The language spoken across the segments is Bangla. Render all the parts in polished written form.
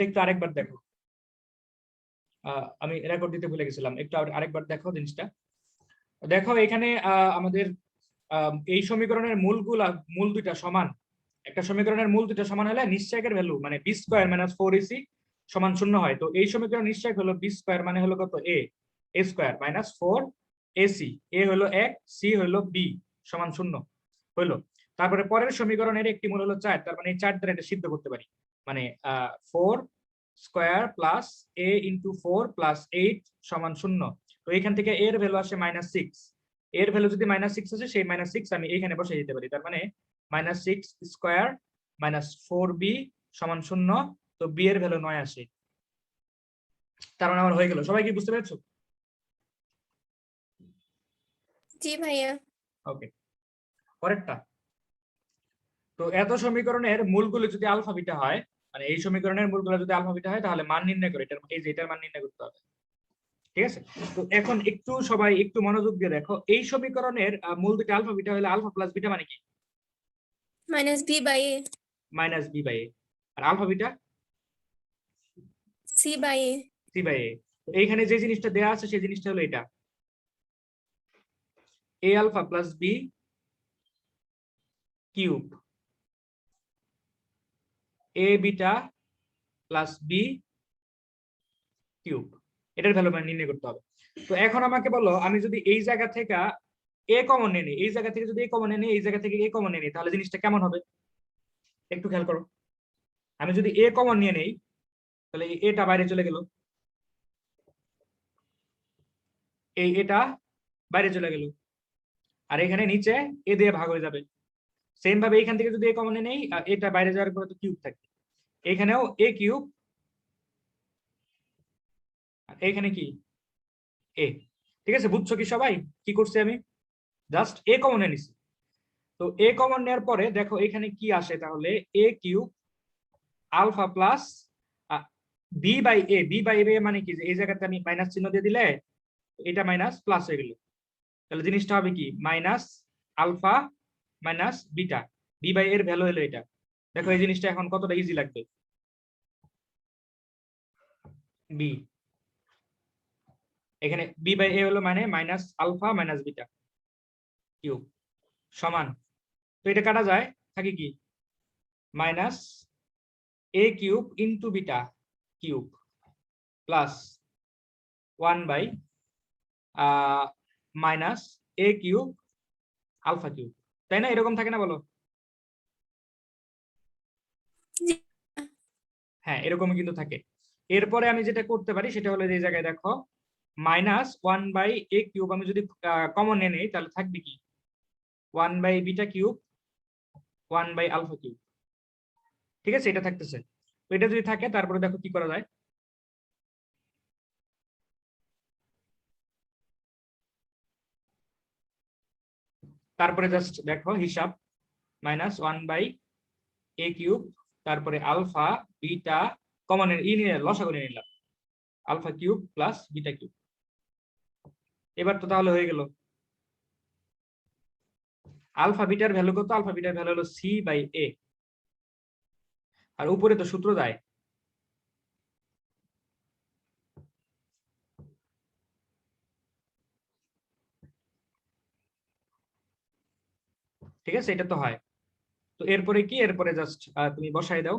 একটু আরেকবার দেখো, আমি রেকর্ড দিতে ভুলে গেছিলাম, একটু আরেকবার দেখো জিনিসটা। দেখো এখানে আমাদের এই সমীকরণের মূল দুইটা সমান। একটা সমীকরণের মূল দুইটা সমান হলে নিশ্চয়কের ভ্যালু মানে বি স্কোয়ার মাইনাস 4ac সমান 0 হয়। তো এই সমীকরণ নিশ্চয়ক হলো বি স্কোয়ার মানে হলো কত, এ স্কোয়ার মাইনাস 4ac, এ হলো 1, সি হলো বি সমান 0 হইলো। তারপরে পরের সমীকরণের একটি মূল হলো 4, তার মানে এই 4 দ্বারা এটা সিদ্ধ করতে পারি, মানে 4 square plus a into 4 plus 8 সমান 0। তো এখান থেকে এর ভ্যালু আসে -6, এর ভ্যালু যদি -6 আসে, সেই -6 আমি এখানে বসিয়ে দিতে পারি। তার মানে -6 স্কোয়ার মাইনাস 4b সমান 0। তো b এর ভ্যালু 9 আসে। তার মানে আমার হয়ে গেল। সবাই কি বুঝতে পেরেছো? জি ভাইয়া। ওকে, পরেরটা। তো এত সমীকরণের মূলগুলো যদি আলফা বিটা হয়, মানে এই সমীকরণের মূলগুলো যদি আলফা বিটা হয়, তাহলে মান নির্ণয় করে এটার, এই যে এটার মান নির্ণয় করতে হবে। ঠিক আছে, তো এখন একটু সবাই একটু মনোযোগ দিয়ে দেখো, এই সমীকরণের মূল দুটো আলফা বিটা হলে আলফা প্লাস বিটা মানে কি? -b/a মাইনাস বি বাই এ। আর alpha beta c/a। C by A. তো এইখানে যে জিনিসটা দেয়া আছে সেই জিনিসটা হলো এটা, এ আলফা প্লাস বি কিউব, এ বিটা প্লাস বি কিউব, এটার ভ্যালু মানে নির্ণয় করতে হবে। তো এখন আমাকে বলো, আমি যদি এই জায়গা থেকে এ কমন নিয়ে নিই, এই জায়গা থেকে যদি এ কমন নিয়ে নিই, এই জায়গা থেকে এ কমন নিয়ে নিই, তাহলে জিনিসটা কেমন হবে একটু খেয়াল করো। আমি যদি এ কমন নিয়ে নেই, তাহলে এটা বাইরে চলে গেল, এই এটা বাইরে চলে গেল, আর এখানে নিচে এ দিয়ে ভাগ হয়ে যাবে। সেম ভাবে এখান থেকে যদি এ কমন নিয়ে নেই, এটা বাইরে যাওয়ার পরে তো কিউব থাকবে, এখানেও এ কিউব, এখানে কি এ। ঠিক আছে, বুঝছো কি সবাই কি করছি? আমি জাস্ট এ কমন নিয়ে নিছি। তো এ কমন নেওয়ার পরে দেখো এখানে কি আসে, তাহলে A cube alpha plus B by A. B by A মানে কি, যে এই জায়গাতে আমি মাইনাস চিহ্ন দিয়ে দিলে এটা মাইনাস প্লাস হয়ে গেল, তাহলে জিনিসটা হবে কি minus alpha minus beta. B by এর ভ্যালু হলো এটা। দেখো এই জিনিসটা এখন কতটা ইজি লাগবে। বি, এখানে বি বাই এ হলো মানে minus alpha minus beta cube সমান, তো এটা কাটা যায়, থাকে কি minus a cube into beta cube plus 1 by minus a cube alpha cube. তাই না? এরকম থাকে না বলো? জি। হ্যাঁ, এরকমই কিন্তু থাকে। এরপরে আমি যেটা করতে পারি সেটা হলো, এই জায়গায় দেখো -1 বাই এ কিউব আমি যদি কমন নিয়ে নেই, তাহলে থাকবে কি 1 by beta cube 1 by alpha cube. ঠিক আছে, এটা থাকতেছে। তো এটা যদি থাকে, তারপরে দেখো কি করা যায়। তারপরে জাস্ট দেখো হিসাব, -1 বাই এ কিউব, তারপরে আলফা বিটা কমনের ই নিয়ে লসাগু নিয়ে নিলাম, alpha cube plus beta cube. এবার তো তাহলে হয়ে গেল। আলফা বিটার ভ্যালু কত? আলফা বিটার ভ্যালু হলো সি বাই এ, আর উপরে তো সূত্র যায়। ঠিক আছে, এটা তো হয়। তো এরপরে কি, এরপরে জাস্ট তুমি বসাই দাও।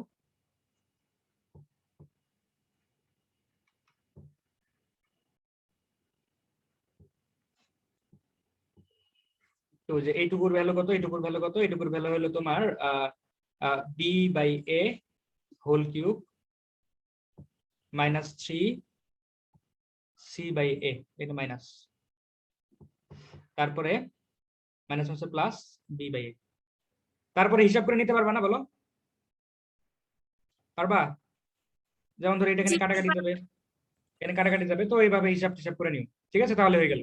তো যে এইটুকুর ভ্যালু কত, এইটুকুর ভ্যালু কত, এইটুকুর ভ্যালু হলো তোমার B by A whole cube -3 C by A, এটা মাইনাস, তারপরে মাইনাস হচ্ছে প্লাস বি বাই এ। তারপরে হিসাব করে নিতে পারবা না বলো? পারবা? যেমন ধরো এটা জি। এখানে কাটাকাটি যাবে, এখানে কাটাকাটি যাবে, তো এইভাবে হিসাব টিসাব করে নিও। ঠিক আছে, তাহলে হয়ে গেল।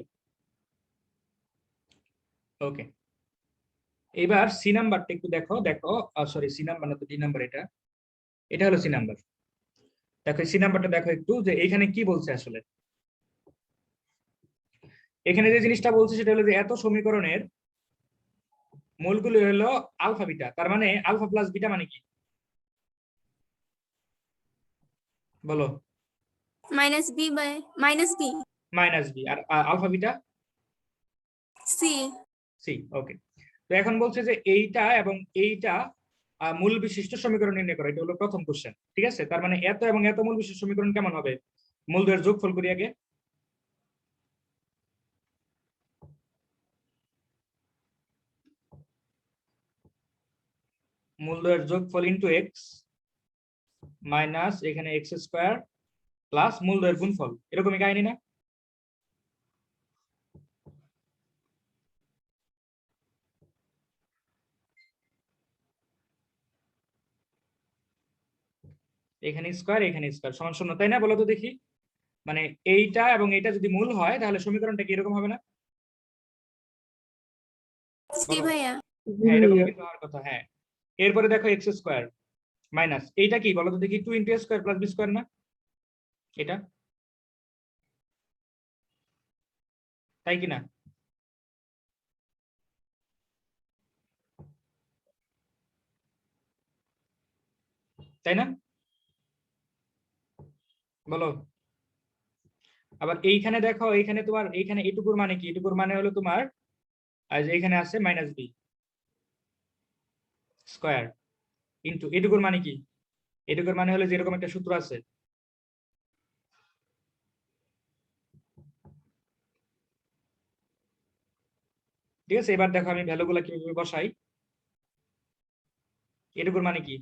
ওকে, এবার সি নাম্বারটা একটু দেখো। দেখো সরি, সি নাম্বার না তো, ডি নাম্বার। এটা এটা হলো সি নাম্বার। দেখো সি নাম্বারটা দেখো একটু, যে এখানে কি বলছে আসলে। এখানে যে জিনিসটা বলছে সেটা হলো যে এত সমীকরণের মূলগুলো হলো আলফা বিটা। তার মানে আলফা প্লাস বিটা মানে কি? বলো। Minus B by minus B minus B. আর alpha beta C. C. Okay, তো এখন বলছে যে এইটা এবং এইটা মূল বিশিষ্ট সমীকরণ নির্ণয় করো। এটা হলো প্রথম কোশ্চেন, ঠিক আছে? তার মানে এত এবং এত মূল বিশিষ্ট সমীকরণ কেমন হবে? মূলদ্বয়ের যোগফল করি আগে। মূলদ্বয়ের যোগফল ইনটু এক্স মাইনাস এখানে এক্স স্কোয়ার প্লাস মূলদ্বয়ের গুণফল, এরকমই কাহিনী না? এখানে স্কোয়ার এখানে স্কোয়ার সমান শূন্য, তাই না? বলো তো দেখি। মানে এইটা এবং এইটা যদি মূল হয় তাহলে সমীকরণটা কি এরকম হবে না? জি বলো। ভাইয়া। হ্যাঁ, এরকম কিন্তু হওয়ার কথা। হ্যাঁ, এরপরে দেখো এক্স স্কোয়ার মাইনাস এইটা কি বলো তো দেখি, 2 × a² + b² না এটা, তাই কি না? তাই না? বলো। আবার এইখানে দেখো, এইখানে তোমার এইখানে এটুকুর মানে কি? এটুকুর মানে হলো তোমার যে এখানে আছে মাইনাস বি স্কোয়ার ইন্টু এটুকুর মানে কি? এটুকুর মানে হলো যে এরকম একটা সূত্র আছে। ঠিক আছে, এবার দেখো আমি ভ্যালুগুলা কিভাবে বসাই। এটুকুর মানে কি?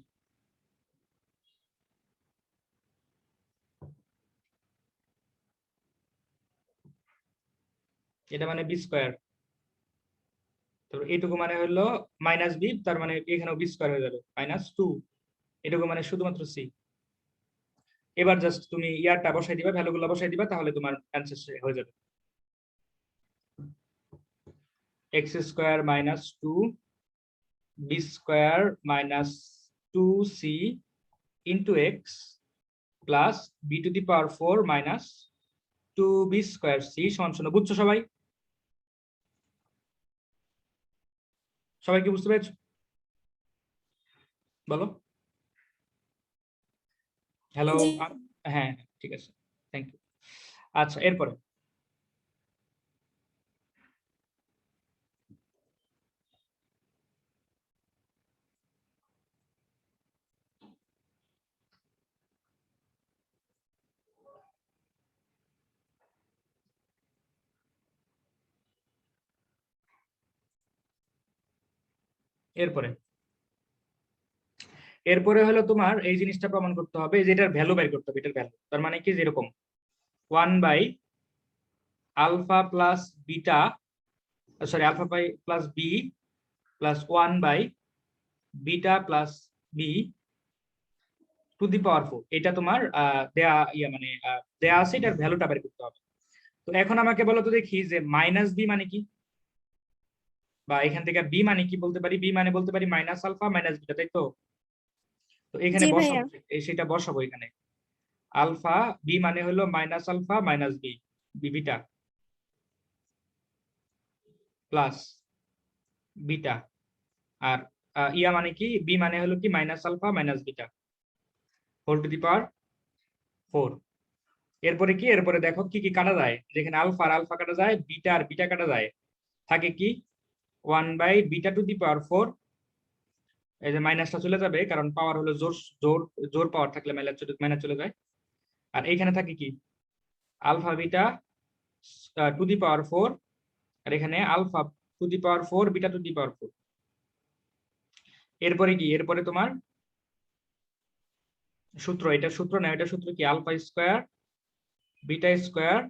এটা মানে বি স্কোয়ার। তো এটুকু মানে হলো মাইনাস বি, তার মানে এখানেও বি স্কোয়ার হয়ে যাবে -2। এটুকু মানে শুধুমাত্র সি। এবার জাস্ট তুমি ইয়ারটা বসাই দিবা, ভ্যালুগুলো বসাই দিবা, তাহলে তোমার অ্যান্সার হয়ে যাবে। x² - 2 b² - 2c into x plus b⁴ minus 2b² c সমান 0। বুঝছো সবাই? সবাই কি বুঝতে পেরেছো? বলো। হ্যালো। জি হ্যাঁ, ঠিক আছে, থ্যাংক ইউ। আচ্ছা, এরপরে এরপরে এরপরে হলো তোমার এই জিনিসটা প্রমাণ করতে হবে, যে এটার ভ্যালু বের করতে হবে। এটার ভ্যালু তার মানে কি, যেরকম 1/α plus beta, sorry alpha pi plus B plus 1/β plus B to the power 4। এটা তোমার দেয়া ইয়া মানে দেয়া আছে, এটার ভ্যালুটা বের করতে হবে। তো এখন আমাকে বলো তো দেখি যে মাইনাস বি মানে কি, বা এখান থেকে বি মানে কি বলতে পারি। বি মানে বলতে পারি মাইনাস আলফা মাইনাস বিটা, তাই তো? তো এখানে জি ভাইয়া। বসাবো, সেটা বসাবো এখানে। আলফা বি মানে হলো minus alpha minus B beta plus beta. আর ইয়া মানে কি, বি মানে হলো কি minus alpha minus beta whole to the power 4। এরপরে কি, এরপরে দেখো কি কি কাটা যায়। যেখানে আলফা আর আলফা কাটা যায়, বিটা আর বিটা কাটা যায়, থাকে কি 1/β⁴। এই যে মাইনাসটা চলে যাবে, কারণ পাওয়ার হলো জোর জোর জোর পাওয়ার থাকলে মাইনাস চলে যায়। আর এইখানে থাকে কি alpha beta to the power 4, আর এখানে alpha to the power 4 beta to the power 4। এরপরে কি, এরপরে তোমার সূত্র, এটা সূত্র না, এটা সূত্র কি α² β²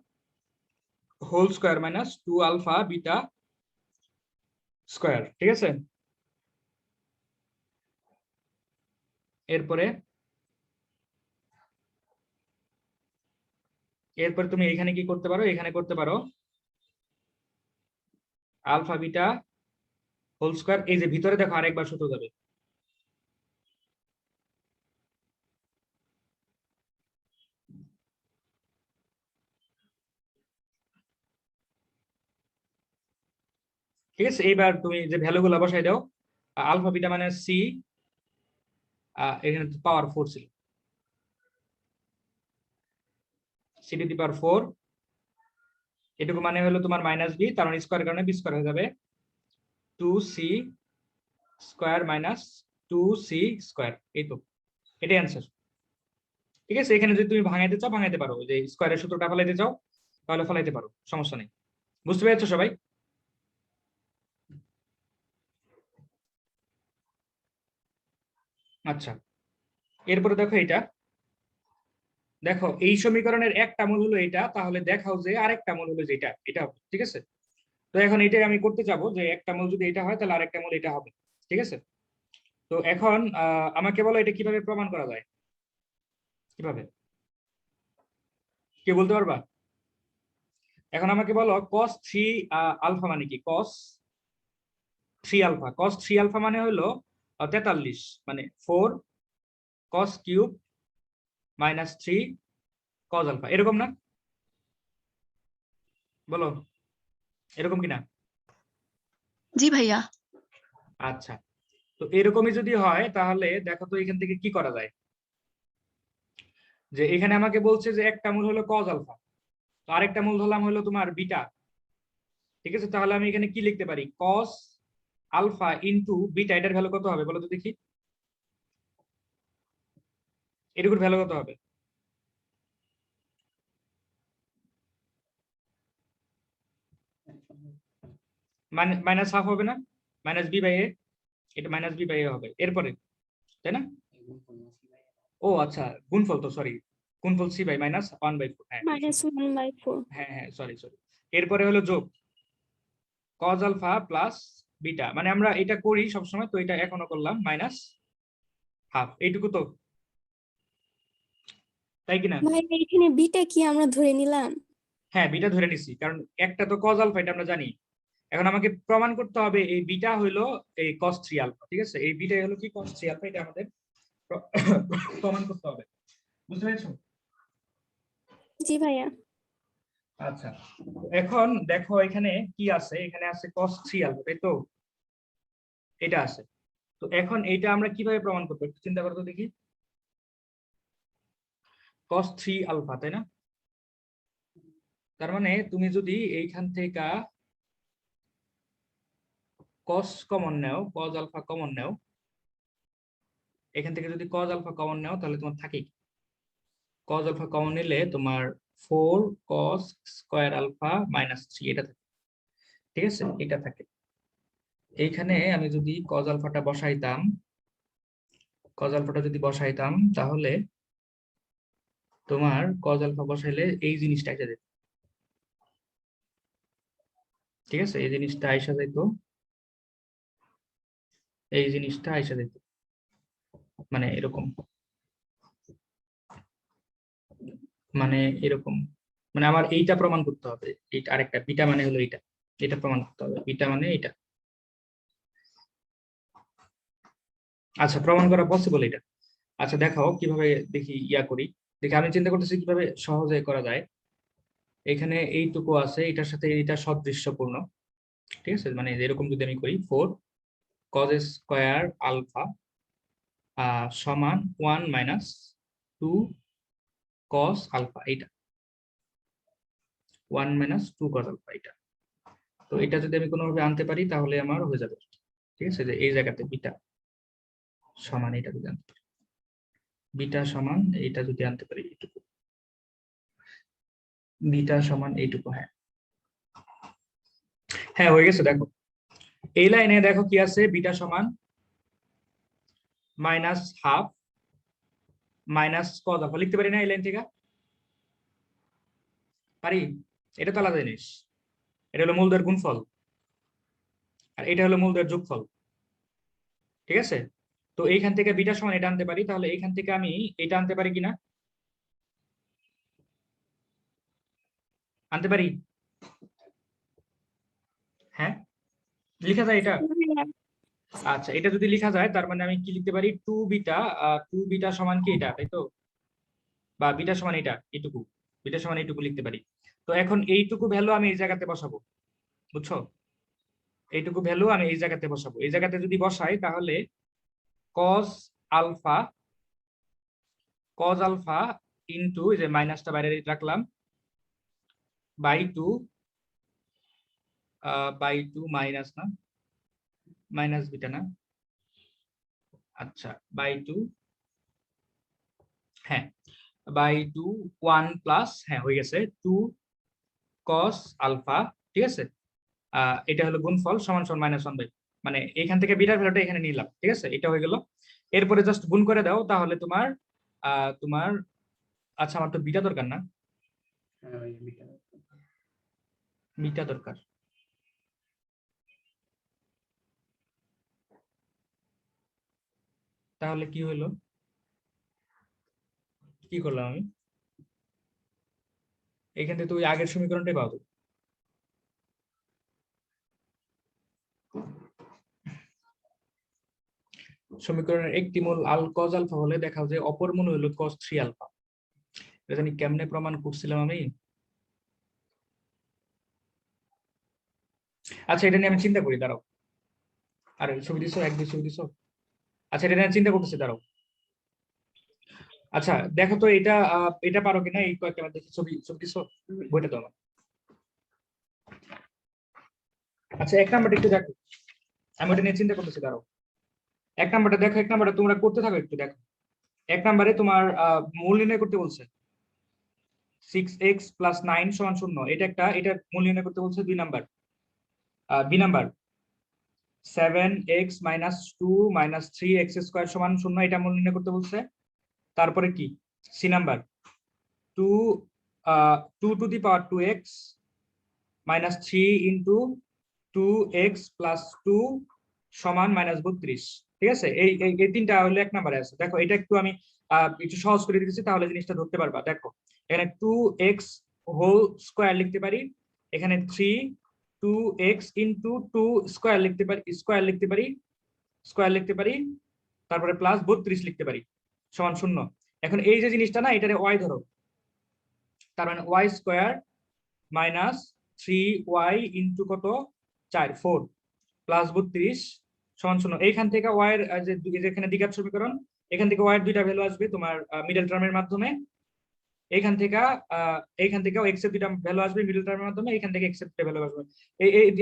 হোল স্কোয়ার মাইনাস 2α β²। ঠিক আছে? এরপরে এরপরে তুমি এখানে কি করতে পারো, এখানে করতে পারো আলফা বিটা হোল স্কোয়ার। এই যে ভিতরে দেখো আরেকবার সূত্র যাবে। ঠিক আছে, এইবার তুমি যে ভ্যালুগুলো বসাই দাও। আলফা বিটা মানে সি, এখানে পাওয়ার 4 ছিল। সি টু দি পাওয়ার 4, এটুকু মানে হলো তোমার মাইনাস বি, তার মানে স্কোয়ার কারণে বি স্কোয়ার হয়ে যাবে 2c square minus 2c square. এই তো, এটাই অ্যান্সার। ঠিক আছে, এখানে যদি তুমি ভাঙাইতে চাও ভাঙাইতে পারো, যে স্কোয়ারের সূত্রটা ফেলাইতে চাও তাহলে ফেলাইতে পারো, সমস্যা নেই। বুঝতে পেরেছো সবাই? আচ্ছা, এরপরে দেখো এটা, দেখো এই সমীকরণের একটা মূল হলো এটা, তাহলে দেখাও যে আরেকটা মূল হলো যেটা, এটা হবে। ঠিক আছে, তো এখন এটাই আমি করতে যাবো, যে একটা মূল যদি এটা হয় তাহলে আরেকটা মূল এটা হবে। ঠিক আছে, তো এখন আমাকে বলো এটা কিভাবে প্রমাণ করা যায়, কিভাবে, কে বলতে পারবা? এখন আমাকে বলো cos 3 আলফা মানে কি? cos 3 আলফা, cos 3 আলফা মানে হলো 43, মানে 4 cos cube minus 3 cos alpha, এরকম না? বলো এরকম কিনা? জি ভাইয়া। আচ্ছা, তো এরকমই যদি হয় তাহলে দেখো তো এখান থেকে কি করা যায়, যে এখানে আমাকে বলছে যে একটা মূল হলো cos আলফা, তো আরেকটা মূল ধরলাম হলো তোমার বিটা। ঠিক আছে, তাহলে আমি এখানে কি লিখতে পারি? cos আলফা ইনটু বিটা, এটার ভ্যালু কত হবে বলো তো দেখি, এটুকুর ভ্যালু কত হবে? মাইনাস হাফ হবে না? মাইনাস বি বাই এ, এটা মাইনাস বি বাই এ হবে এরপরে, তাই না? ও আচ্ছা, গুণফল তো, সরি, গুণফল সি বাই মাইনাস 1/4, হ্যাঁ -1/4। হ্যাঁ হ্যাঁ, সরি সরি। এরপরে হলো যোগ cos আলফা প্লাস বিটা, মানে আমরা এটা করি সবসময়, তো এটা এখনো করলাম মাইনাস হাফ, এইটুকু তো, তাই কিনা? ভাই এখানে বিটা কি আমরা ধরে নিলাম? হ্যাঁ, বিটা ধরে নিছি, কারণ একটা তো cos আলফা, এটা আমরা জানি। এখন আমাকে প্রমাণ করতে হবে এই বিটা হইলো এই cos 3 আলফা। ঠিক আছে, এই বিটা হলো কি cos 3 আলফা, এটা আমাদের প্রমাণ করতে হবে। বুঝতে পেরেছো? জি ভাইয়া। আচ্ছা, এখন দেখো এখানে কি আছে, এখানে আছে cos 3 আলফা, তাই তো, এটা আছে। তো এখন এইটা আমরা কিভাবে প্রমাণ করবো একটু চিন্তা করো তো দেখি। cos 3 আলফা, তাই না? তার মানে তুমি যদি এইখান থেকে cos কমন নাও, cos আলফা কমন নাও, এখান থেকে যদি cos আলফা কমন নাও তাহলে তোমার থাকে কি? cos আলফা কমন নিলে তোমার 4 cos স্কয়ার আলফা মাইনাস 3, এটা থাকে। ঠিক আছে, এটা থাকে। এইখানে আমি যদি cos আলফাটা বসাইতাম, cos আলফাটা যদি বসাইতাম তাহলে তোমার cos আলফা বসাইলে এই জিনিসটা এসে যেত। ঠিক আছে, এই জিনিসটা আইসা যেত, এই জিনিসটা আইসা যেত, মানে এরকম, মানে এরকম, মানে আমার এইটা প্রমাণ করতে হবে, এইটা আরেকটা বিটা মানে হলো এইটা, এটা প্রমাণ করতে হবে, বিটা মানে এটা। আচ্ছা, প্রমাণ করা পসিবল এটা। আচ্ছা দেখাও কিভাবে, দেখি ইয়া করি, দেখি আমি চিন্তা করতেছি কিভাবে সহজে করা যায়। এখানে এইটুকু আছে, এটার সাথে এটা সদৃশ্যপূর্ণ। ঠিক আছে, মানে এরকম যদি আমি করি 4 cos স্কয়ার আলফা সমান 1 মাইনাস 2 cos আলফা, এইটা 1 মাইনাস 2 cos আলফা, এটা। তো এটা যদি আমি কোনোভাবে আনতে পারি তাহলে আমার হয়ে যাবে। ঠিক আছে, যে এই জায়গাতে বিটা সমান, এটা যদি আনতে পারি, বিটা সমান এটা যদি আনতে পারি, এইটুকু, বিটা সমান এইটুকু, হ্যাঁ হ্যাঁ হয়ে গেছে। দেখো এই লাইনে দেখো কি আছে, বিটা সমান minus half minus cos alpha, লিখতে পারি না এই লাইন থেকে? পারি? এটা তো আলাদা জিনিস, এটা হলো মূলদের গুণফল আর এটা হলো মূলদের যোগফল। ঠিক আছে, তো এইখান থেকে বিটা সমান এটা আনতে পারি, তাহলে এইখান থেকে আমি এটা আনতে পারি কিনা? আনতে পারি? হ্যাঁ, লিখা যায় এটা? আচ্ছা, এটা যদি লিখা যায় তার মানে আমি কি লিখতে পারি, 2 বিটা সমান কি এটা, তাই তো, বা বিটা সমান এটা, এইটুকু, বিটা সমান এইটুকু লিখতে পারি। তো এখন এইটুকু ভ্যালু আমি এই জায়গাতে বসাবো, বুঝছো? এইটুকু ভ্যালু আমি এই জায়গাতে বসাবো, এই জায়গাতে যদি বসাই তাহলে cos alpha, cos alpha into যে মাইনাসটা বাইরে রাখলাম বাই টু মাইনাস না মাইনাস বিটা না আচ্ছা বাই টু হ্যাঁ বাই টু 1 প্লাস হ্যাঁ হয়ে গেছে 2 কস আলফা ঠিক আছে এটা হলো গুণফল সমান সমান -1/, মানে এখান থেকে বিটার ভ্যালুটা এখানে নিলাম ঠিক আছে এটা হয়ে গেল। এরপরে জাস্ট গুণ করে দাও তাহলে তোমার তোমার আচ্ছা আমার তো বিটা দরকার না, বিটা দরকার তাহলে কি হলো কি করলাম আমি এখান থেকে তুই আগের সমীকরণটাই পাবো। সমীকরণের একটি মূল কজ আলফা হলে দেখাও যে অপর মূল হলো কজ 3 আলফা। এটা জানি কেমনে প্রমাণ করছিলাম আমি। আচ্ছা এটা নিয়ে আমি চিন্তা করি দাঁড়াও। আর ছবি দিছো এক দুই ছবি দিছো। আচ্ছা এটা নিয়ে চিন্তা করতেছি দাঁড়াও। আচ্ছা দেখো তো এটা এটা পারো কিনা এই কয়েকটা দেখি ছবি ছবি দিছো বইটা তো আমার। আচ্ছা এক নাম্বারটা একটু দেখো আমি ওটা নিয়ে চিন্তা করতেছি দাঁড়াও। এক নাম্বারটা দেখো এক নাম্বারটা তোমরা করতে থাকো একটু দেখো। এক নাম্বারে তোমার মূল নির্ণয় করতে বলছে 6x + 9 = 0 এটা একটা এটা মূল নির্ণয় করতে বলছে 2 number. B number 7x - 2 - 3x² = 0 এটা মূল নির্ণয় করতে বলছে। তারপরে কি C number 2 to the power 2x - 3 * 2x + 2 = -32 ঠিক আছে। এই এই তিনটা হলো এক নম্বরে আছে। দেখো এটা একটু আমি একটু সহজ করে দিতেছি তাহলে জিনিসটা ধরতে পারবা। দেখো এখানে 2x হোল স্কয়ার লিখতে পারি, এখানে 2x * 2 স্কয়ার লিখতে পারি তারপরে প্লাস 32 লিখতে পারি সমান 0। এখন এই যে জিনিসটা না এটারে y ধরো, তার মানে y² - 3y * কত 4 4 প্লাস 32 সমান 0। এইখান থেকে y এর যে যেখানে দ্বিঘাত সমীকরণ এখান থেকে y এর দুইটা ভ্যালু আসবে তোমার মিডল টার্মের মাধ্যমে। এইখান থেকে x এর দুইটা ভ্যালু আসবে মিডল টার্মের মাধ্যমে, এখান থেকে x এর দুইটা ভ্যালু আসবে।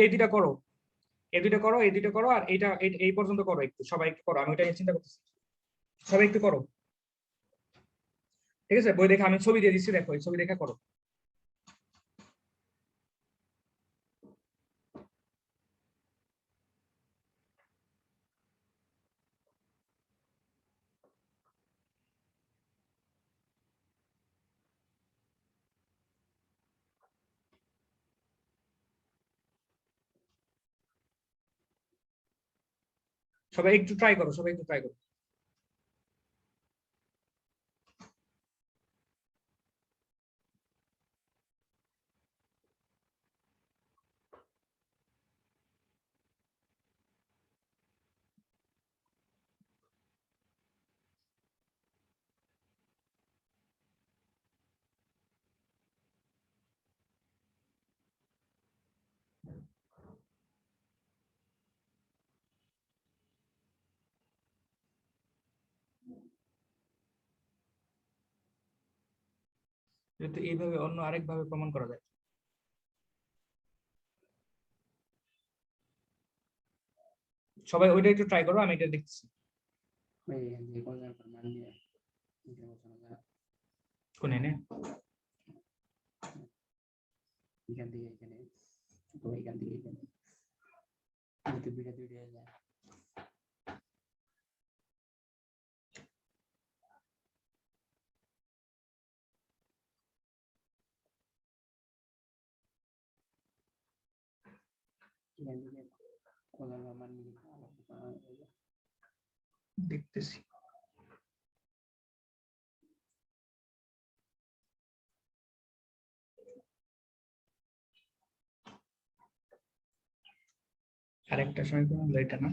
এই দুইটা করো এই দুইটা করো আর এইটা এই পর্যন্ত করো একটু সবাই একটু করো আমি ওটা নিয়ে চিন্তা করতেছি সবাই একটু করো ঠিক আছে। বই দেখে আমি ছবি দিয়ে দিচ্ছি দেখো এই ছবি দেখে করো। সবাই একটু ট্রাই করো সবাই একটু ট্রাই করো। কিন্তু এইভাবে অন্য আরেক ভাবে প্রমাণ করা যায়। সবাই ওইটা একটু ট্রাই করো আমি এটা দেখছি। কোন এনে এখান থেকে এখানে তো এখান থেকে এখানে দুইটা যায় এখান থেকে কোলার মান দেখতেছি। আরেকটা সমীকরণ হলো এটা না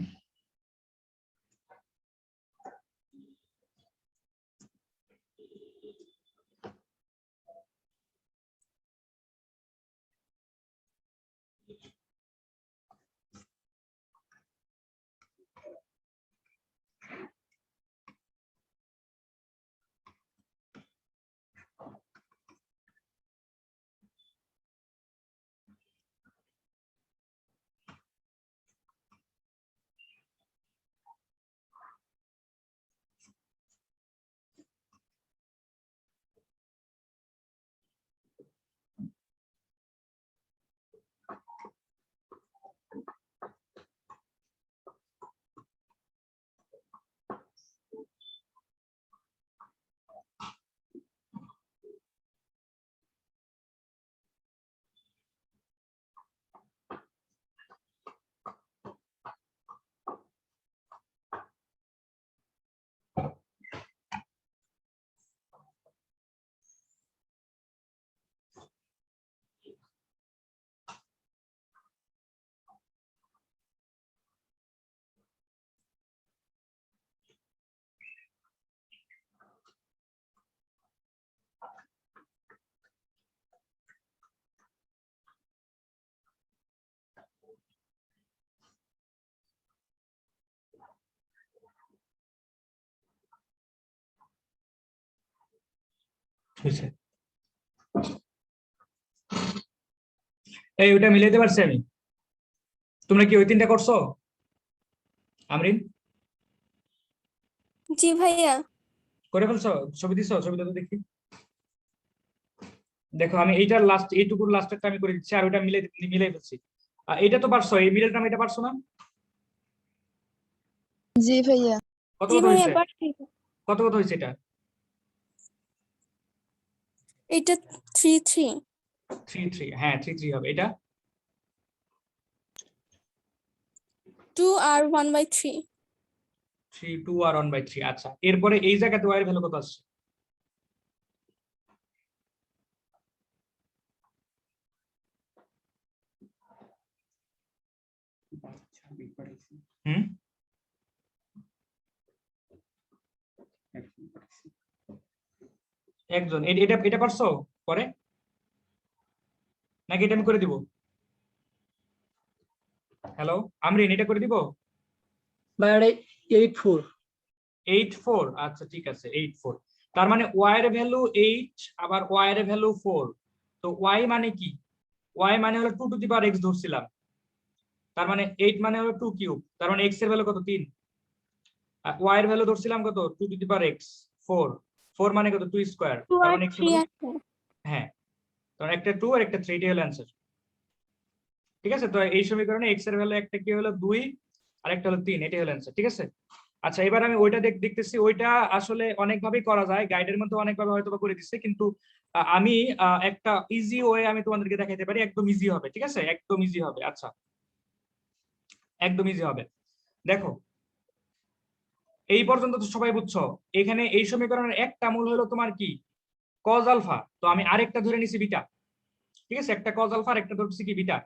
হয়েছে। এই ওটা মিলাইতে পারছি আমি। তোমরা কি ওই তিনটা করছো? আমরিন জি ভাইয়া। করে ফেলছো? ছবি দিছো? ছবিটা তো দেখি। দেখো আমি এইটার লাস্ট, এইটুকুর লাস্টেরটা আমি করে দিচ্ছি, আর ওইটা মিলাই মিলাই ফেলছি। এইটা তো পারছো, এই মিডল টার্ম এটা পারছো না? জি ভাইয়া। কত জি কত ভাইয়া হয়েছে? পারছি। কত কত হয়েছে এটা? এটা 3 3। 3 3, হ্যাঁ 3 3 হবে। এটা 2 আর 1/3। 3 2 আর 1/3। আচ্ছা, এরপরে এই জায়গাতে ওয়াই এর ভ্যালু কত আসছে? বাচ্চা বিগ পড়েছি, হুম, একদম পড়েছি। একজন। এটা এটা পারছো পরে, নাকি এটা আমি করে দিব? হ্যালো আমরিন, এটা করে দিব? ভাইয়া 8 4। 8 4, আচ্ছা ঠিক আছে 8 4। তার মানে ওয়াই এর ভ্যালু 8, আবার ওয়াই এর ভ্যালু 4। তো ওয়াই মানে কি? ওয়াই মানে হলো 2 টু দি পাওয়ার এক্স ধরছিলাম, তার মানে 8 মানে হলো 2 কিউব, তার মানে এক্স এর ভ্যালু কত? 3। আর ওয়াই এর ভ্যালু ধরছিলাম কত? 2 টু দি পাওয়ার এক্স 4। 4 মানে কত? 2 স্কয়ার, 2 তার আর মানে এক্স এর 3 ভ্যালু, আছে। হ্যাঁ, কারণ একটা 2 আর একটা 3, এটাই হলো অ্যান্সার। ঠিক আছে, তো এই সমীকরণে এক্স এর ভ্যালু একটা কি হলো 2, আর একটা হলো 3, এটাই হলো অ্যান্সার। ঠিক আছে। আচ্ছা, এবার আমি ওইটা দেখতেছি, ওইটা আসলে অনেকভাবেই করা যায়, গাইডের মধ্যে অনেকভাবে হয়তো বা করে দিচ্ছে, কিন্তু আমি একটা ইজি ওয়ে আমি তোমাদেরকে দেখাইতে পারি, একদম ইজি হবে। ঠিক আছে, একদম ইজি হবে। আচ্ছা, একদম ইজি হবে। দেখো, এই পর্যন্ত তো সবাই বুঝছো। এখানে এই সমীকরণের একটা মূল হলো তোমার কি? Cos alpha. তো আমি আরেকটা ধরে নিছি বিটা। ঠিক আছে, একটা কজ আলফা আর একটা ধরছি কি? বিটা।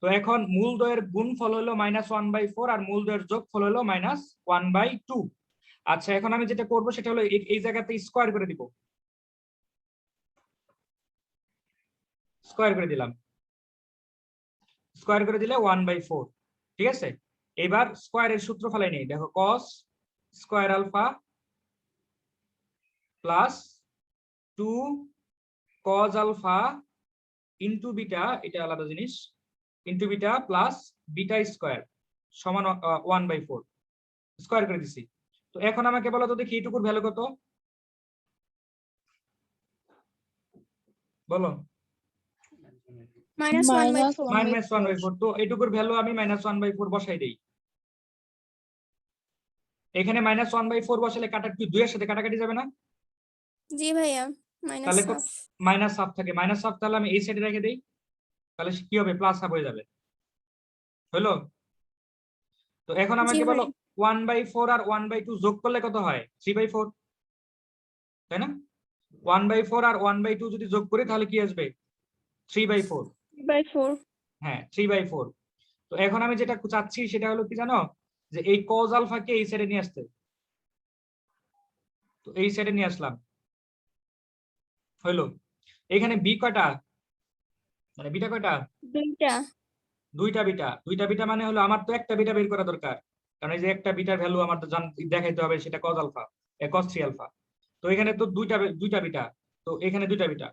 তো এখন মূলদ্বয়ের গুণফল হলো -1/4, আর মূলদ্বয়ের যোগফল হলো -1/2। আচ্ছা, এখন আমি যেটা করব সেটা হলো এই জায়গাতে স্কয়ার করে দিব। স্কয়ার করে দিলাম। স্কয়ার করে দিলে 1/4। ঠিক আছে, এবার স্কয়ারের সূত্র ফেলাই নেই। দেখো, cos square alpha plus 2 cos alpha into beta, এটা আলাদা জিনিস, into beta plus beta square সমান 1/4। স্কয়ার করে দিছি। তো এখন আমাকে বলো তো দেখি এইটুকুর ভ্যালু কত? বলো। -1/4। -1/4। তো এইটুকুর ভ্যালু আমি -1/4 বসাই দেই। এখানে -1/4 বসালে কাটা কি 2 এর সাথে কাটাকাটি যাবে না? জি ভাইয়া তাহলে -1/2। -1/2 থাকে, -1/2, তাহলে আমি এই সাইডে রেখে দেই, তাহলে কি হবে? +1/2 হয়ে যাবে। হলো? তো এখন জি আমাকে বলো ভাইয়া। 1/4 আর 1/2 যোগ করলে কত হয়? 3/4, তাই না? 1/4 আর 1/2 যদি যোগ করি তাহলে কি আসবে? 3/4। 3/4। হ্যাঁ, 3/4। তো এখন আমি যেটা চাচ্ছি সেটা হলো কি জানো, যে এই cos আলফাকে এই সাইডে নিয়ে আসতে। তো এই সাইডে নিয়ে আসলাম, হলো? এখানে বি কয়টা, মানে বিটা কয়টা? 2টা। দুইটা বিটা। দুইটা বিটা মানে হলো আমার তো একটা বিটা বের করা দরকার, কারণ এই যে একটা বিটার ভ্যালু আমার তো দেখাইতে হবে, সেটা cos আলফা, cos 3 আলফা। তো এখানে তো দুইটা বিটা, তো এখানে দুইটা বিটা।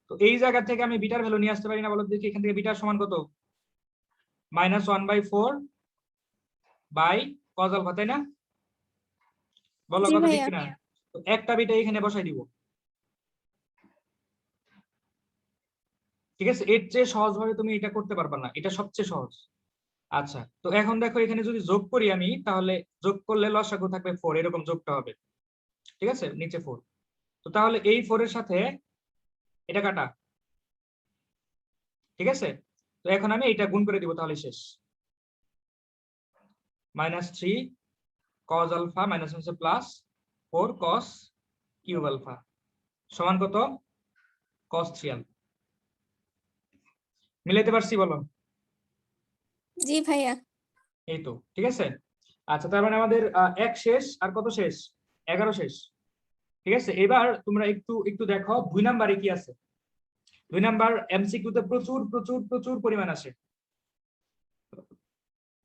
তো এই জায়গা থেকে আমি বিটার ভ্যালু নিয়ে আসতে পারি না? বলো দেখি, এখান থেকে বিটার সমান কত? -1/4 বাই cos আলফা, তাই না? বলো জি কথা ঠিক ভাইয়া। কিনা? তো একটা বিটা এখানে বসাই দিব। ঠিক আছে, এর চেয়ে সহজ ভাবে তুমি এটা করতে পারবা না, এটা সবচেয়ে সহজ। আচ্ছা, তো এখন দেখো এখানে যদি যোগ করি আমি, তাহলে যোগ করলে লসাগু থাকবে 4, এরকম যোগটা হবে। ঠিক আছে, নিচে 4। তো তাহলে এই 4 এর সাথে এটা কাটা। ঠিক আছে, তো এখন আমি এটা গুণ করে দিব, তাহলে শেষ। -3 cos আলফা মাইনাস হচ্ছে প্লাস 4 cos কিউব আলফা সমান কত? cos 3 alpha. মিলাইতে পারছি? বলো। জি ভাইয়া। এই তো, ঠিক আছে। আচ্ছা, তার মানে আমাদের 1 শেষ, আর কত শেষ? 11 শেষ। ঠিক আছে, এবার তোমরা একটু একটু দেখো 2 নাম্বারে কি আছে। 2 নাম্বার এমসিকিউ তে প্রচুর প্রচুর প্রচুর পরিমাণ আসে।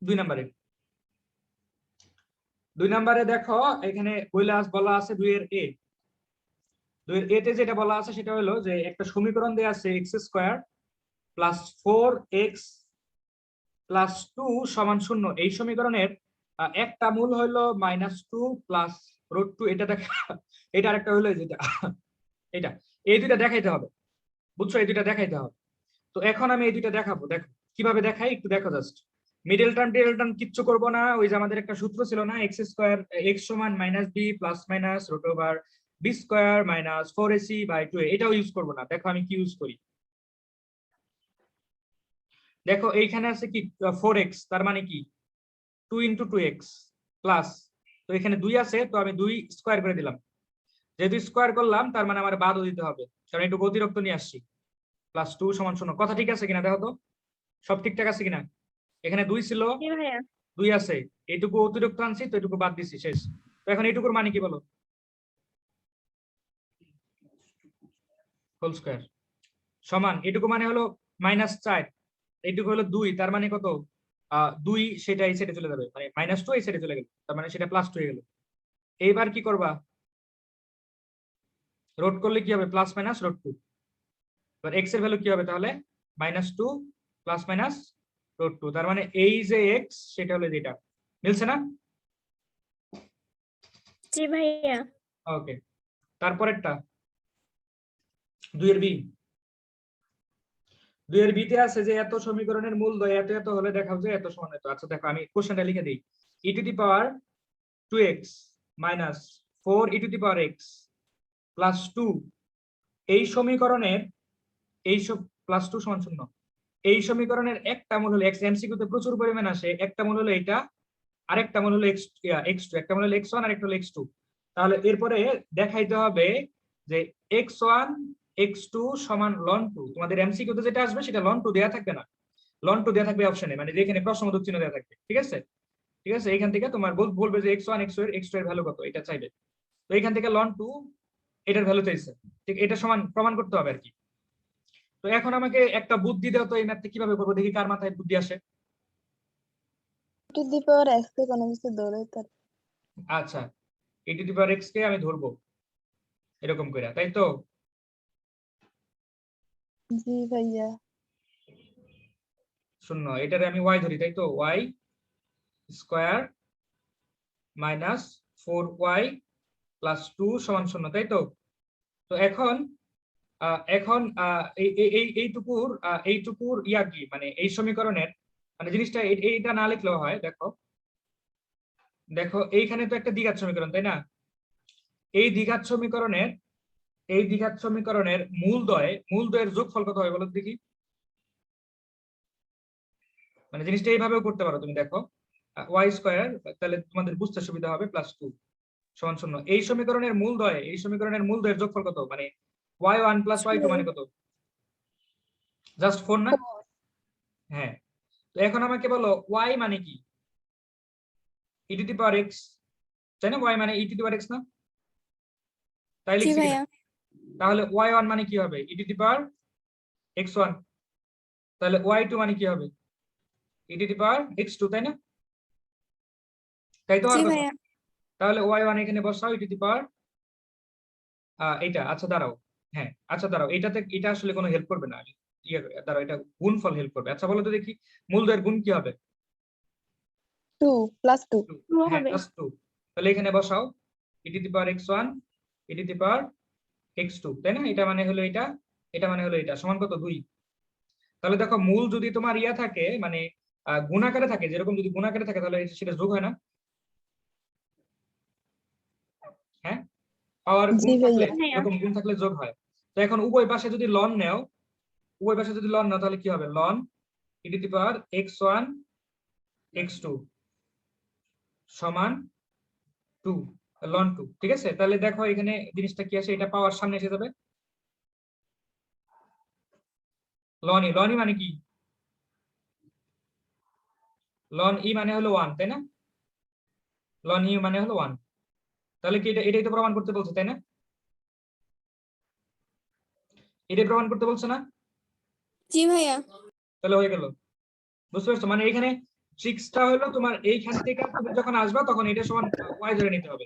2 নাম্বারে, 2 নাম্বারে দেখো এখানে বলা আছে 2 এর এ। 2 এর এতে যেটা বলা আছে সেটা হলো যে একটা সমীকরণ দেয়া আছে x² প্লাস 4x প্লাস 2 সমান 0। এই সমীকরণের একটা মূল হলো -2 প্লাস √2, এটা দেখা, এটা আরেকটা হলো যেটা এটা, এই দুইটা দেখাইতে হবে, বুঝছো? এই দুইটা দেখাইতে হবে। তো এখন আমি এই দুইটা দেখাবো, দেখো কিভাবে দেখাই একটু দেখো জাস্ট। মিডল টার্ম কিচ্ছু করব না, ওই যে আমাদের একটা সূত্র ছিল না, x² x সমান -b plus minus √b² minus 4ac/2a, এটাও ইউজ করব না। দেখো আমি কি ইউজ করি, দেখো এইখানে আছে কি 4x, তার মানে কি 2 × 2x প্লাস, তো এখানে 2 আছে, তো আমি 2 স্কয়ার করে দিলাম। যেহেতু স্কয়ার করলাম তার মানে আমার বাদও দিতে হবে, কারণ একটু অতিরিক্ত নিয়ে আসছি। প্লাস 2 সমান 0, কথা ঠিক আছে কিনা দেখো তো, সব ঠিকঠাক আছে কিনা? এখানে 2 ছিল, জি ভাইয়া 2 আছে, এইটুকু অতিরিক্ত আনছি, তো এটুকু বাদ দিছি, শেষ। তো এখন এইটুকুর মানে কি বলো? হোল স্কয়ার সমান এটুকু মানে হলো -4, এইটুকু হলো 2, তার মানে কত? 2 সেটা এই সাইডে চলে যাবে, মানে -2 এই সাইডে চলে গেল, তার মানে সেটা +2 হয়ে গেল। এইবার কি করবা? রোড করলে কি হবে? Plus minus √2। এবার x এর ভ্যালু কি হবে তাহলে? -2 প্লাস মাইনাস √2, তার মানে এই যে x সেটা হলো যেটা, মিলছে না? জি ভাইয়া ওকে, তারপরেরটা 2 এর বি। 2 এর বিতে আছে যে এত সমীকরণের মূলদ্বয় এত এত হলে দেখাও যে এত সমান এত। আচ্ছা দেখো আমি কোশ্চেনটা লিখে দিই, e⁻2x মাইনাস 4e⁻x প্লাস 2, এই সমীকরণের এই সব প্লাস 2 সমান 0। এই সমীকরণের একটা মূল হলো x, এমসিকিউতে প্রচুর পরিমাণ আসে, একটা মূল হলো এটা, আরেকটা মূল হলো x2, একটা মূল হলো x1 আর একটা হলো x2। তাহলে এরপরে দেখাইতে হবে যে x1 x2 সমান ln 2। তোমাদের এমসিকিউতে যেটা আসবে সেটা ln 2 দেয়া থাকবে না, ln 2 দেয়া থাকবে অপশনে, মানে যেখানে প্রশ্নবোধক চিহ্ন দেয়া থাকবে, ঠিক আছে? ঠিক আছে, এইখান থেকে তোমার বলবে যে x1 x2 এর ভ্যালু কত, এটা চাইবে। তো এইখান থেকে ln 2 এটার ভ্যালু চাইছে, ঠিক এটা সমান প্রমাণ করতে হবে আর কি। তো এখন আমাকে একটা বুদ্ধি দাও তো, এই ম্যাথটা কিভাবে করবো, দেখি কার মাথায় বুদ্ধি আসে। e⁻x কে কোনো কিছু ধরে তার আচ্ছা, e⁻x কে আমি ধরবো এরকম করে, তাই তো? জি ভাইয়া 0, এটারে আমি y ধরি, তাই তো? y square minus 4y plus 2 সমান 0, তাই তো? তো এখন এখন এইটুকুর ইয়া কি, মানে এই সমীকরণের মানে জিনিসটা এইটা না লিখলেও হয়। দেখো দেখো এইখানে তো একটা দ্বিঘাত সমীকরণ, তাই না? এই দ্বিঘাত সমীকরণের মূলদ্বয়ের যোগফল কত হয় বলো দেখি। মানে জিনিসটা এইভাবেও করতে পারো তুমি, দেখো y স্কয়ার, তাহলে তোমাদের বুঝতে সুবিধা হবে, প্লাস 2 সমান 0। এই সমীকরণের মূলদ্বয়ের যোগফল কত, মানে y1 প্লাস y2 মানে কত? জাস্ট 4 না? হ্যাঁ, তো এখন আমাকে বলো y মানে কি? e⁻x, তাই না? y মানে e⁻x না, তাই জি লিখছি কিনা? ভাইয়া তাহলে y1 মানে কি হবে? e⁻x1। তাহলে y2 মানে কি হবে? e⁻x2, তাই না? তাই তো জি আর কথা। ভাইয়া তাহলে y1 এখানে বসাও এইটা। আচ্ছা দাঁড়াও, হ্যাঁ আচ্ছা দাঁড়াও, এটা আসলে কোনো হেল্প করবে না, দাঁড়াও, এটা গুণফল হেল্প করবে। আচ্ছা বলো তো দেখি, মূলদ্বয়ের গুণ কি হবে? 2 প্লাস 2 2 হ্যাঁ হবে প্লাস 2। তাহলে এখানে বসাও e⁻x1 e⁻x2, তাই না? এটা মানে হলো এটা, এটা মানে হলো এটা, সমান কত? 2। তাহলে দেখো মূল যদি তোমার ইয়া থাকে, মানে গুণাকারে থাকে, যেরকম যদি গুণাকারে থাকে তাহলে সেটা যোগ হয় না? হ্যাঁ, পাওয়ার জি গুণ থাকলে, ভাইয়া ভাইয়া এরকম গুণ থাকলে যোগ হয়। তো এখন উভয় পাশে যদি লন নেও, তাহলে কি হবে? লন e⁻x1 x2 সমান 2, লন 2, ঠিক আছে? তাহলে দেখো এখানে জিনিসটা কি আসে, এটা পাওয়ার সামনে এসে যাবে। লন ই মানে কি? লন ই মানে হলো 1, তাই না? লন ই মানে হলো 1, তাহলে কি এটাই তো প্রমাণ করতে বলছে, তাই না? এটাই প্রমাণ করতে বলছে না? জি ভাইয়া তাহলে হয়ে গেল, বুঝতে পারছো? মানে এখানে ট্রিক্সটা হলো তোমার এইখান থেকে তুমি যখন আসবা তখন এটা সমান y ধরে নিতে হবে,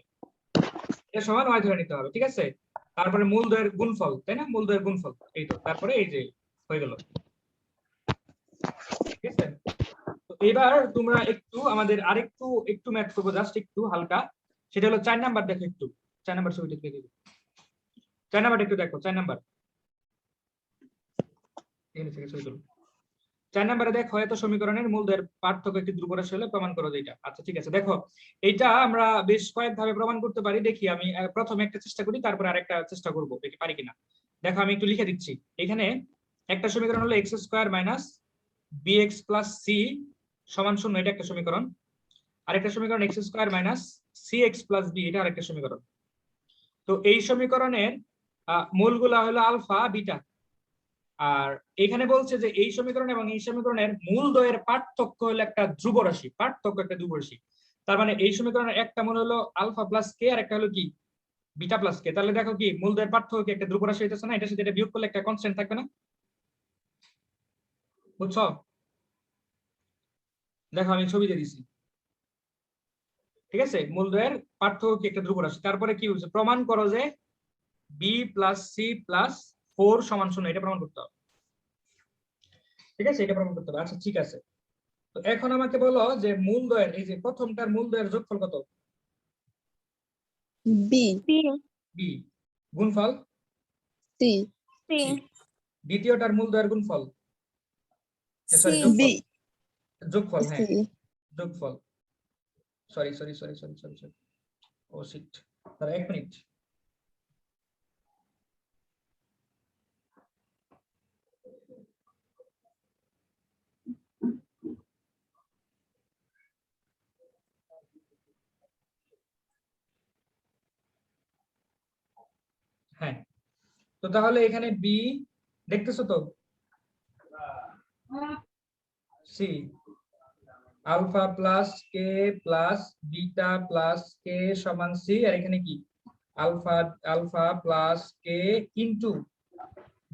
এটা সমান y ধরে নিতে হবে, ঠিক আছে? তারপরে মূলদ্বয়ের গুণফল, তাই না? মূলদ্বয়ের গুণফল, এই তো, তারপরে এই যে হয়ে গেল। ঠিক আছে, তো এবার তোমরা একটু আমাদের আরেকটু একটু ম্যাথ করবো, জাস্ট একটু হালকা। সেটা হলো 4 নাম্বার। দেখো একটু 4 নাম্বার ছবিটা দেখে দিবো। 4 নাম্বার একটু দেখো, 4 নাম্বার এখানে থেকে ছবি তুলো। 4 নম্বরে দেখো, এত সমীকরণের মূলদ্বয়ের পার্থক্য একটি ধ্রুবরাশি হলে প্রমাণ করো এইটা। আচ্ছা ঠিক আছে, দেখো এইটা আমরা বেশ কয়েক ভাবে প্রমাণ করতে পারি। দেখি আমি প্রথমে একটা চেষ্টা করি, তারপর আরেকটা চেষ্টা করব, দেখি পারি কিনা। দেখো আমি একটু লিখে দিচ্ছি। এখানে একটা সমীকরণ হলো x square minus bx plus c সমান 0, এটা একটা সমীকরণ। আরেকটা সমীকরণ x square minus cx plus b, এটা আরেকটা সমীকরণ। তো এই সমীকরণের মূলগুলা হলো আলফা বিটা। আর এখানে বলছে যে এই সমীকরণ এবং এই সমীকরণের মূলদ্বয়ের পার্থক্য হলো একটা ধ্রুবরাশি, পার্থক্য একটা ধ্রুবরাশি। তার মানে এই সমীকরণের একটা মূল হলো আলফা প্লাস কে, আর একটা হলো কি বিটা প্লাস কে। তাহলে দেখো কি মূলদ্বয়ের পার্থক্য কি একটা ধ্রুবরাশি হইতেছে না? এটার সাথে এটা বিয়োগ করলে একটা কনস্ট্যান্ট থাকবে না? বুঝছো? দেখো আমি ছবি দিয়ে দিছি। ঠিক আছে, মূলদ্বয়ের পার্থক্য কি একটা ধ্রুবরাশি। তারপরে কি বলছে, প্রমাণ করো যে বি প্লাস সি প্লাস 4 সমান 0, এটা প্রমাণ করতে হবে। ঠিক আছে, এটা প্রমাণ করতে হবে। আচ্ছা ঠিক আছে, তো এখন আমাকে বলো যে মূলদ্বয়ের, এই যে প্রথমটার মূলদ্বয়ের যোগফল কত? B B B. গুণফল সি সি দ্বিতীয়টার মূলদ্বয়ের গুণফল, সরি সি বি যোগফল, যোগফল, হ্যাঁ সি যোগফল। Sorry sorry sorry sorry sorry sorry, oh shit, তাহলে 1 মিনিট। হ্যাঁ, তো তাহলে এখানে বি দেখতেছো তো, C alpha plus k plus beta plus কে সমান সি, আর এখানে কি alpha alpha plus K into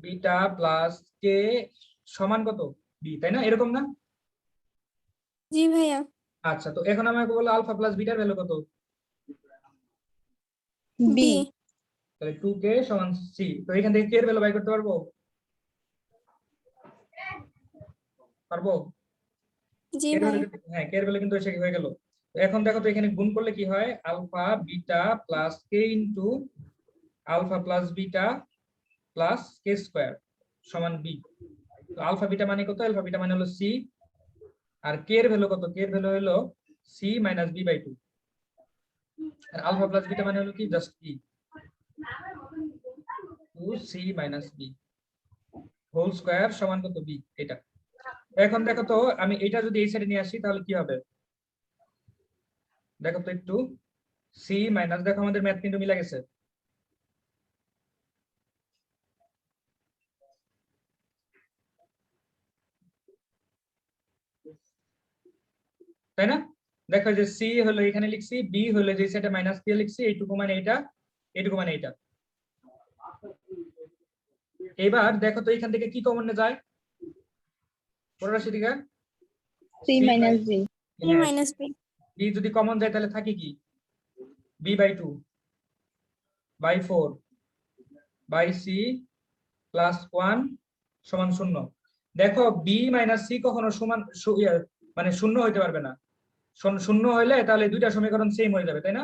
beta plus কে সমান কত? বি, তাই না? এরকম না? জি ভাইয়া। আচ্ছা, তো এখন আমাকে বলো আলফা প্লাস বিটার ভ্যালু কত? বি বি তাহলে 2k সমান সি। তো এখান থেকে কে এর ভ্যালু বাই করতে পারবো? পারবো? জি কে এর ভাইয়া। ভ্যালু, হ্যাঁ কে এর ভ্যালু কিন্তু এসে হয়ে গেল। তো এখন দেখো তো এখানে গুণ করলে কি হয়, alpha beta plus K into alpha plus beta plus K square সমান বি। তো আলফা বিটা মানে কত? আলফা বিটা মানে হলো সি, আর কে এর ভ্যালু কত? কে এর ভ্যালু হলো সি মাইনাস বি বাই 2, আর আলফা প্লাস বিটা মানে হলো কি just B, 2c minus B whole square সমান কত? বি, এটা। এখন দেখো তো আমি এটা যদি এই সাইডে নিয়ে আসি তাহলে কি হবে, দেখো তো একটু, সি মাইনাস, দেখো আমাদের ম্যাথ কিন্তু মিলে গেছে। তাই না? দেখো যে সি হলো এখানে লিখছি, বি হলো যে সাইডে মাইনাস দিয়ে লিখছি, এইটুকু মানে এটা, এইটুকু মানে এটা। এবার দেখো তো এখান থেকে কি কমন যায় বড় রাশি থেকে? C minus B C minus B B যদি কমন যায় তাহলে থাকে কি B by 2 by 4 by C plus 1 সমান 0। দেখো বি মাইনাস সি কখনো সমান মানে শূন্য হইতে পারবে না। শূন্য হইলে তাহলে দুইটা সমীকরণ সেম হয়ে যাবে, তাই না?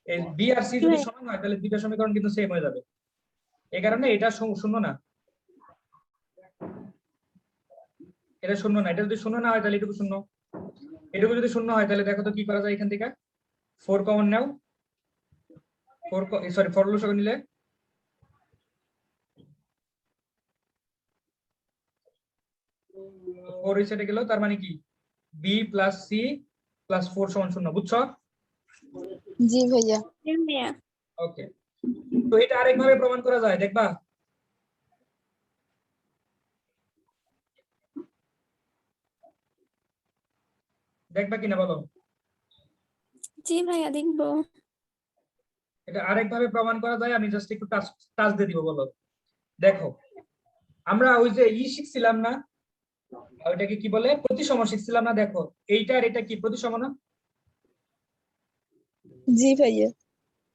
এই বি আর সি জি যদি ভাইয়া। সমান হয় তাহলে দুইটা সমীকরণ কিন্তু সেম হয়ে যাবে, এই কারণে এটা শূন্য না, এটা শূন্য না। এটা যদি শূন্য না হয় তাহলে এটুকু শূন্য, এটুকু যদি শূন্য হয় তাহলে দেখো তো কি করা যায়, এখান থেকে 4 কমন নাও, 4 লসগু নিলে 4 এই সাইডে গেল, তার মানে কি বি প্লাস সি প্লাস 4 সমান 0, বুঝছো? জি ভাইয়া জি ভাইয়া। ওকে, তো এটা আরেকভাবে প্রমাণ করা যায়, দেখবা? দেখবা কিনা বলো? জি ভাইয়া দেখবো। এটা আরেকভাবে প্রমাণ করা যায়, আমি জাস্ট একটু টাচ দিয়ে দিব, বলো। দেখো আমরা ওই যে শিখছিলাম না, ওইটাকে কি বলে, প্রতিসম শিখছিলাম না? দেখো এইটার এটা কি প্রতিসম না? জি ভাইয়া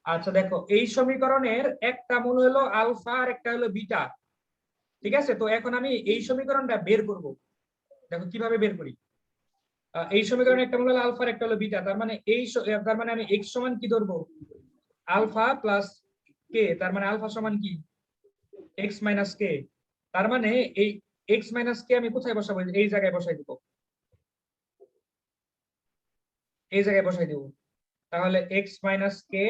আচ্ছা দেখো এই সমীকরণের একটা মূল হলো আলফা আর একটা হলো বিটা, ঠিক আছে? তো এখন আমি এই সমীকরণটা বের করব, দেখো কিভাবে বের করি। এই সমীকরণে একটা মূল হলো আলফা আর একটা হলো বিটা, তার মানে তার মানে আমি x সমান কি ধরবো, আলফা প্লাস কে, তার মানে আলফা সমান কি x মাইনাস কে, তার মানে এই x মাইনাস কে আমি কোথায় বসাবো, এই জায়গায় বসাই দিব, এই জায়গায় বসাই দিব। তাহলে x minus K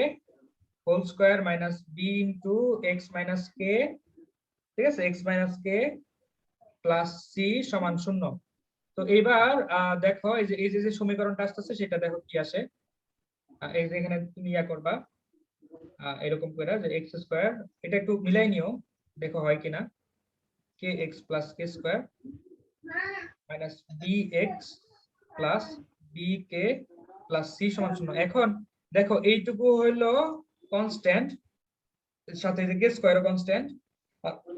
whole square minus B into X minus K, ঠিক আছে, x minus K plus C সমান 0। তো এবার দেখো এই যে সমীকরণটা আসতেছে সেটা দেখো কি আসে। এই যে এখানে তুমি ইয়া করবা এরকম করে যে এক্স স্কয়ার, এটা একটু মিলাই নিও দেখো হয় কিনা, K X plus K square minus B X plus B K plus C সমান 0। এখন দেখো এইটুকু হইলো কনস্ট্যান্ট, সাথে যে কে স্কয়ার কনস্ট্যান্ট,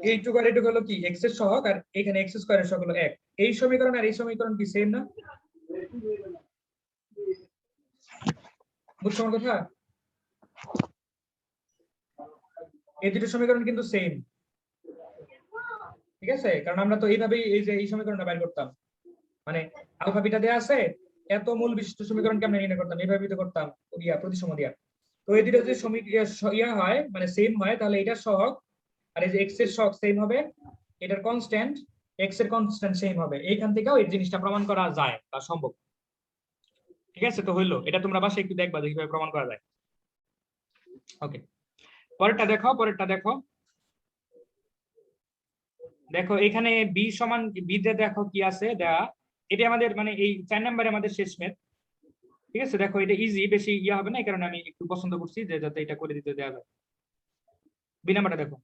এইটুকু আর এইটুকু হলো কি এক্স এর সহগ, আর এখানে এক্স স্কয়ারের সহগ হলো 1। এই সমীকরণ আর এই সমীকরণ কি সেম না? বুঝছো আমার কথা? এই দুটো সমীকরণ কিন্তু সেম, ঠিক আছে? কারণ আমরা তো এইভাবেই এই যে এই সমীকরণটা বাইর করতাম, মানে আলফা বিটা দেয়া আছে, এত মূল বিশিষ্ট সমীকরণকে আমরা নির্ণয় করতাম, এইভাবেই তো করতাম প্রতিসম দিয়া। তো এই দুটো যদি ইয়া হয় মানে সেম হয়, তাহলে এটার সহগ আর এই যে এক্স এর সহগ সেম হবে, এটার কনস্ট্যান্ট এক্স এর কনস্ট্যান্ট সেম হবে। এইখান থেকেও এই জিনিসটা প্রমাণ করা যায় বা সম্ভব, ঠিক আছে? তো হইলো, এটা তোমরা বাসায় একটু দেখবা যে কিভাবে প্রমাণ করা যায়। ওকে, পরেরটা দেখো, পরেরটা দেখো। দেখো এখানে বি সমান বি তে দেখো কি আছে দেয়া, এটা আমাদের মানে এই 4 নম্বরে আমাদের শেষ ম্যাথ, ঠিক আছে? দেখো এটা ইজি, বেশি ইয়া হবে না, এই কারণে আমি একটু পছন্দ করছি যে যাতে এটা করে দিতে দেওয়া যায়। বি নাম্বারটা দেখো,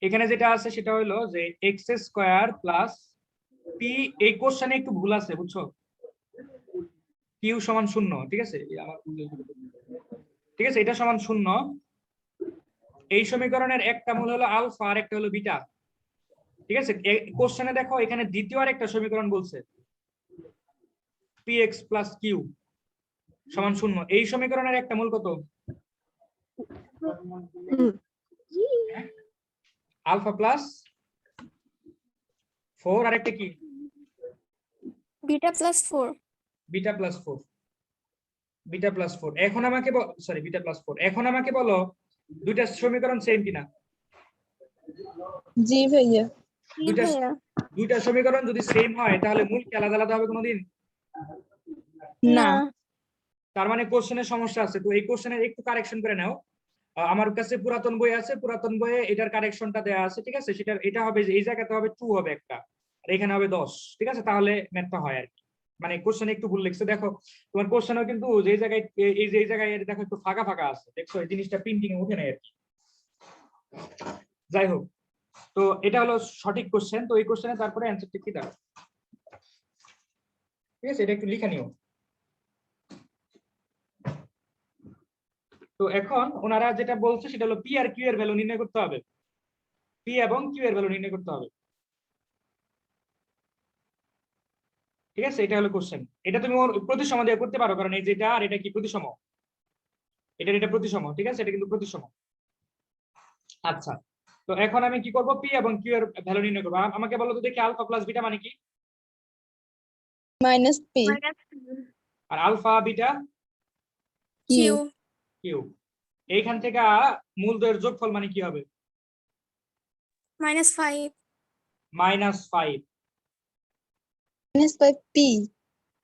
এখানে যেটা আছে সেটা হলো যে এক্স স্কয়ার প্লাস পি, এই কোশ্চেনে একটু ভুল আছে বুঝছো, কিউ সমান 0, ঠিক আছে? ঠিক আছে, এটা সমান 0। এই সমীকরণের একটা মূল হলো আলফা আর একটা হলো বিটা, ঠিক আছে? কোশ্চেনে দেখো এখানে দ্বিতীয় আর একটা সমীকরণ বলছে px প্লাস কিউ সমান 0। এই সমীকরণের একটা মূল কত, আলফা প্লাস 4 আর একটা কি beta plus 4। Beta plus 4, beta plus 4। এখন আমাকে সরি বিটা প্লাস 4, এখন আমাকে বলো দুইটা সমীকরণ সেম কিনা। जी भैया জি দুইটা ভাইয়া। দুইটা সমীকরণ যদি সেম হয় তাহলে মূল কি আলাদা আলাদা হবে কোনোদিন? না। ना তার মানে কোশ্চেনের সমস্যা আছে। তো এই কোশ্চেনের একটু কারেকশন করে নাও। আমার কাছে পুরাতন বই আছে, পুরাতন বইয়ে এটার কারেকশনটা দেওয়া আছে, ঠিক আছে? সেটা এটা হবে যে এই জায়গাতে হবে 2 হবে একটা, আর এখানে হবে 10, ঠিক আছে? তাহলে ম্যাথটা হয় আর কি, মানে কোশ্চেনে একটু ভুল লিখছে। দেখো তোমার কোশ্চেনেও কিন্তু যে জায়গায় এই যে এই জায়গায় দেখো একটু ফাঁকা ফাঁকা আছে, দেখছো এই জিনিসটা প্রিন্টিং এ ওঠে না আর কি। যাই হোক, তো এটা হলো সঠিক কোশ্চেন। তো এই কোশ্চেনে তারপরে অ্যানসারটা কি দাঁড়ায়, ঠিক আছে? এটা একটু লিখে নিও। তো এখন ওনারা যেটা বলছে সেটা হলো পি আর কিউ এর ভ্যালু নির্ণয় করতে হবে, পি এবং কিউ এর ভ্যালু নির্ণয় করতে হবে, ঠিক আছে? এটা হলো কোশ্চেন। এটা তুমি ওর প্রতিসম দিয়ে করতে পারো, কারণ এই যেটা আর এটা কি প্রতিসম, এটা প্রতিসম, ঠিক আছে? এটা কিন্তু প্রতিসম। আচ্ছা, তো এখন আমি কি করব, পি এবং কিউ এর ভ্যালু নির্ণয় করব। আমাকে বলো তো দেখি আলফা প্লাস বিটা মানে কি, माइनस पी আর আলফা বিটা কিউ কিউ। এইখান থেকে মূলদ্বয়ের যোগফল মানে কি হবে, -5। -5 माइनस फाइव पी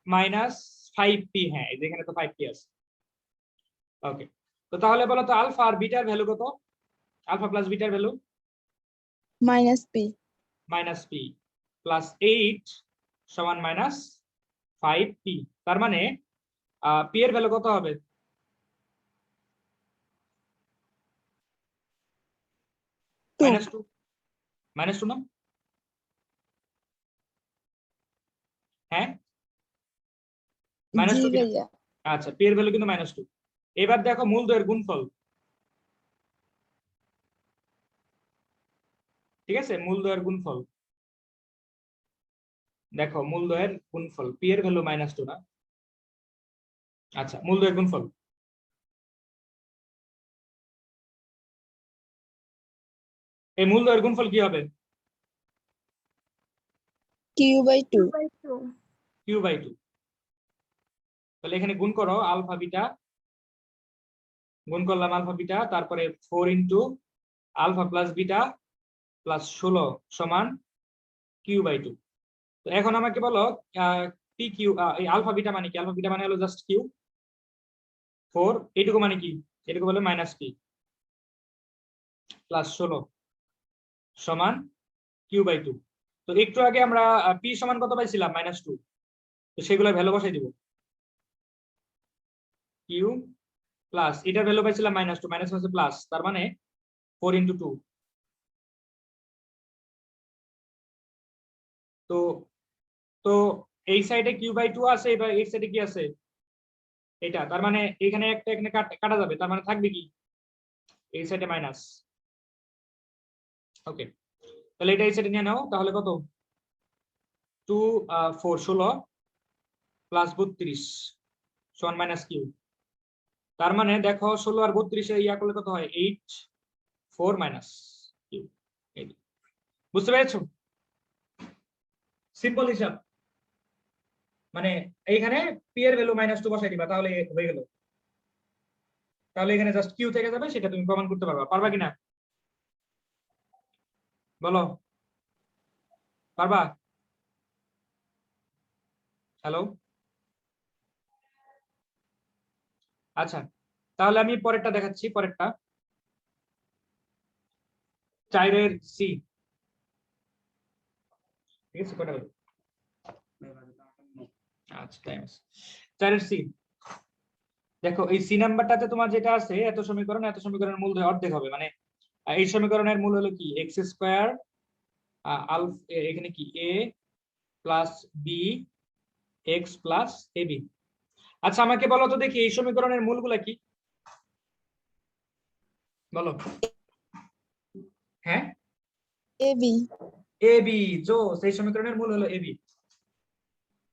-5p। হ্যাঁ, এই যেখানে তো 5p আছে। ওকে, তো তাহলে বলো তো আলফা আর বিটার ভ্যালু কত, আলফা প্লাস বিটার value minus P -p plus 8 সমান -5p। তার মানে পি এর ভ্যালু কত হবে, टू -2 না? হ্যাঁ, जी -2 কিনা? भैया আচ্ছা, পি এর ভ্যালু কিন্তু -2। এবার দেখো মূলদ্বয়ের গুণফল, ঠিক আছে? মূলদ্বয়ের গুণফল দেখো, মূলদ্বয়ের গুণফল, পি এর ভ্যালু -2 না? আচ্ছা, মূলদ্বয়ের গুণফল এই মূলদ্বয়ের গুণফল কি হবে? Q by 2. by 2. q/2। তাহলে এখানে গুণ করো আলফা বিটা, গুণ করলাম আলফা বিটা, তারপরে 4 into alpha plus beta plus 16 সমান q/2। তো এখন আমাকে বলো পি কিউ, এই আলফা বিটা মানে কি? আলফা বিটা মানে হলো জাস্ট কিউ। 4 এইটুকু মানে কি? এটুকু বলে মাইনাস পি প্লাস 16 সমান q/2। তো একটু আগে আমরা পি সমান কত পাইছিলাম? -2। তো সেগুলো ভ্যালু বসাই দিব। কিউ প্লাস এটার ভ্যালু পাইছিলাম -2, মাইনাস হচ্ছে প্লাস, তার মানে 4 ইন্টু 2। তো তো এই সাইডে q/2 আছে, এবার এই সাইডে কি আছে? এটা, তার মানে এখানে একটা এখানে কাটা যাবে, তার মানে থাকবে কি? এই সাইডে মাইনাস। ওকে, তাহলে এটা এই সাইডে নিয়ে নাও, তাহলে কত? 2 4 16 প্লাস 32 সমান মাইনাস কিউ। তার মানে দেখো 16 আর 32 ইয়া করলে কত হয়? 8 4 মাইনাস কিউ। বুঝতে পেরেছো? সিম্পল হিসাব। মানে এইখানে পি এর ভ্যালু -2 বসাই দিবা, তাহলে হয়ে গেল। তাহলে এখানে জাস্ট কিউ থেকে যাবে, সেটা তুমি প্রমাণ করতে পারবা কিনা? বলো, পারবা? হ্যালো, আচ্ছা, তাহলে আমি পরেরটা দেখাচ্ছি। পরেরটা 4 এর সি। ঠিক আছে, কটা হলো? আচ্ছা, টাইম আছে। 4 এর সি। দেখো এই সি নাম্বারটাতে তোমার যেটা আছে, এত সমীকরণের মূল অর্ধেক হবে। মানে এই সমীকরণের মূল হলো কি? এক্স স্কোয়ার আলফা, এখানে কি এ plus B X plus A B. আচ্ছা, আমাকে বলো তো দেখি এই সমীকরণের মূলগুলা কি? বলো। হ্যাঁ, AB. A B. জোস, এই সমীকরণের মূল হলো এ বি।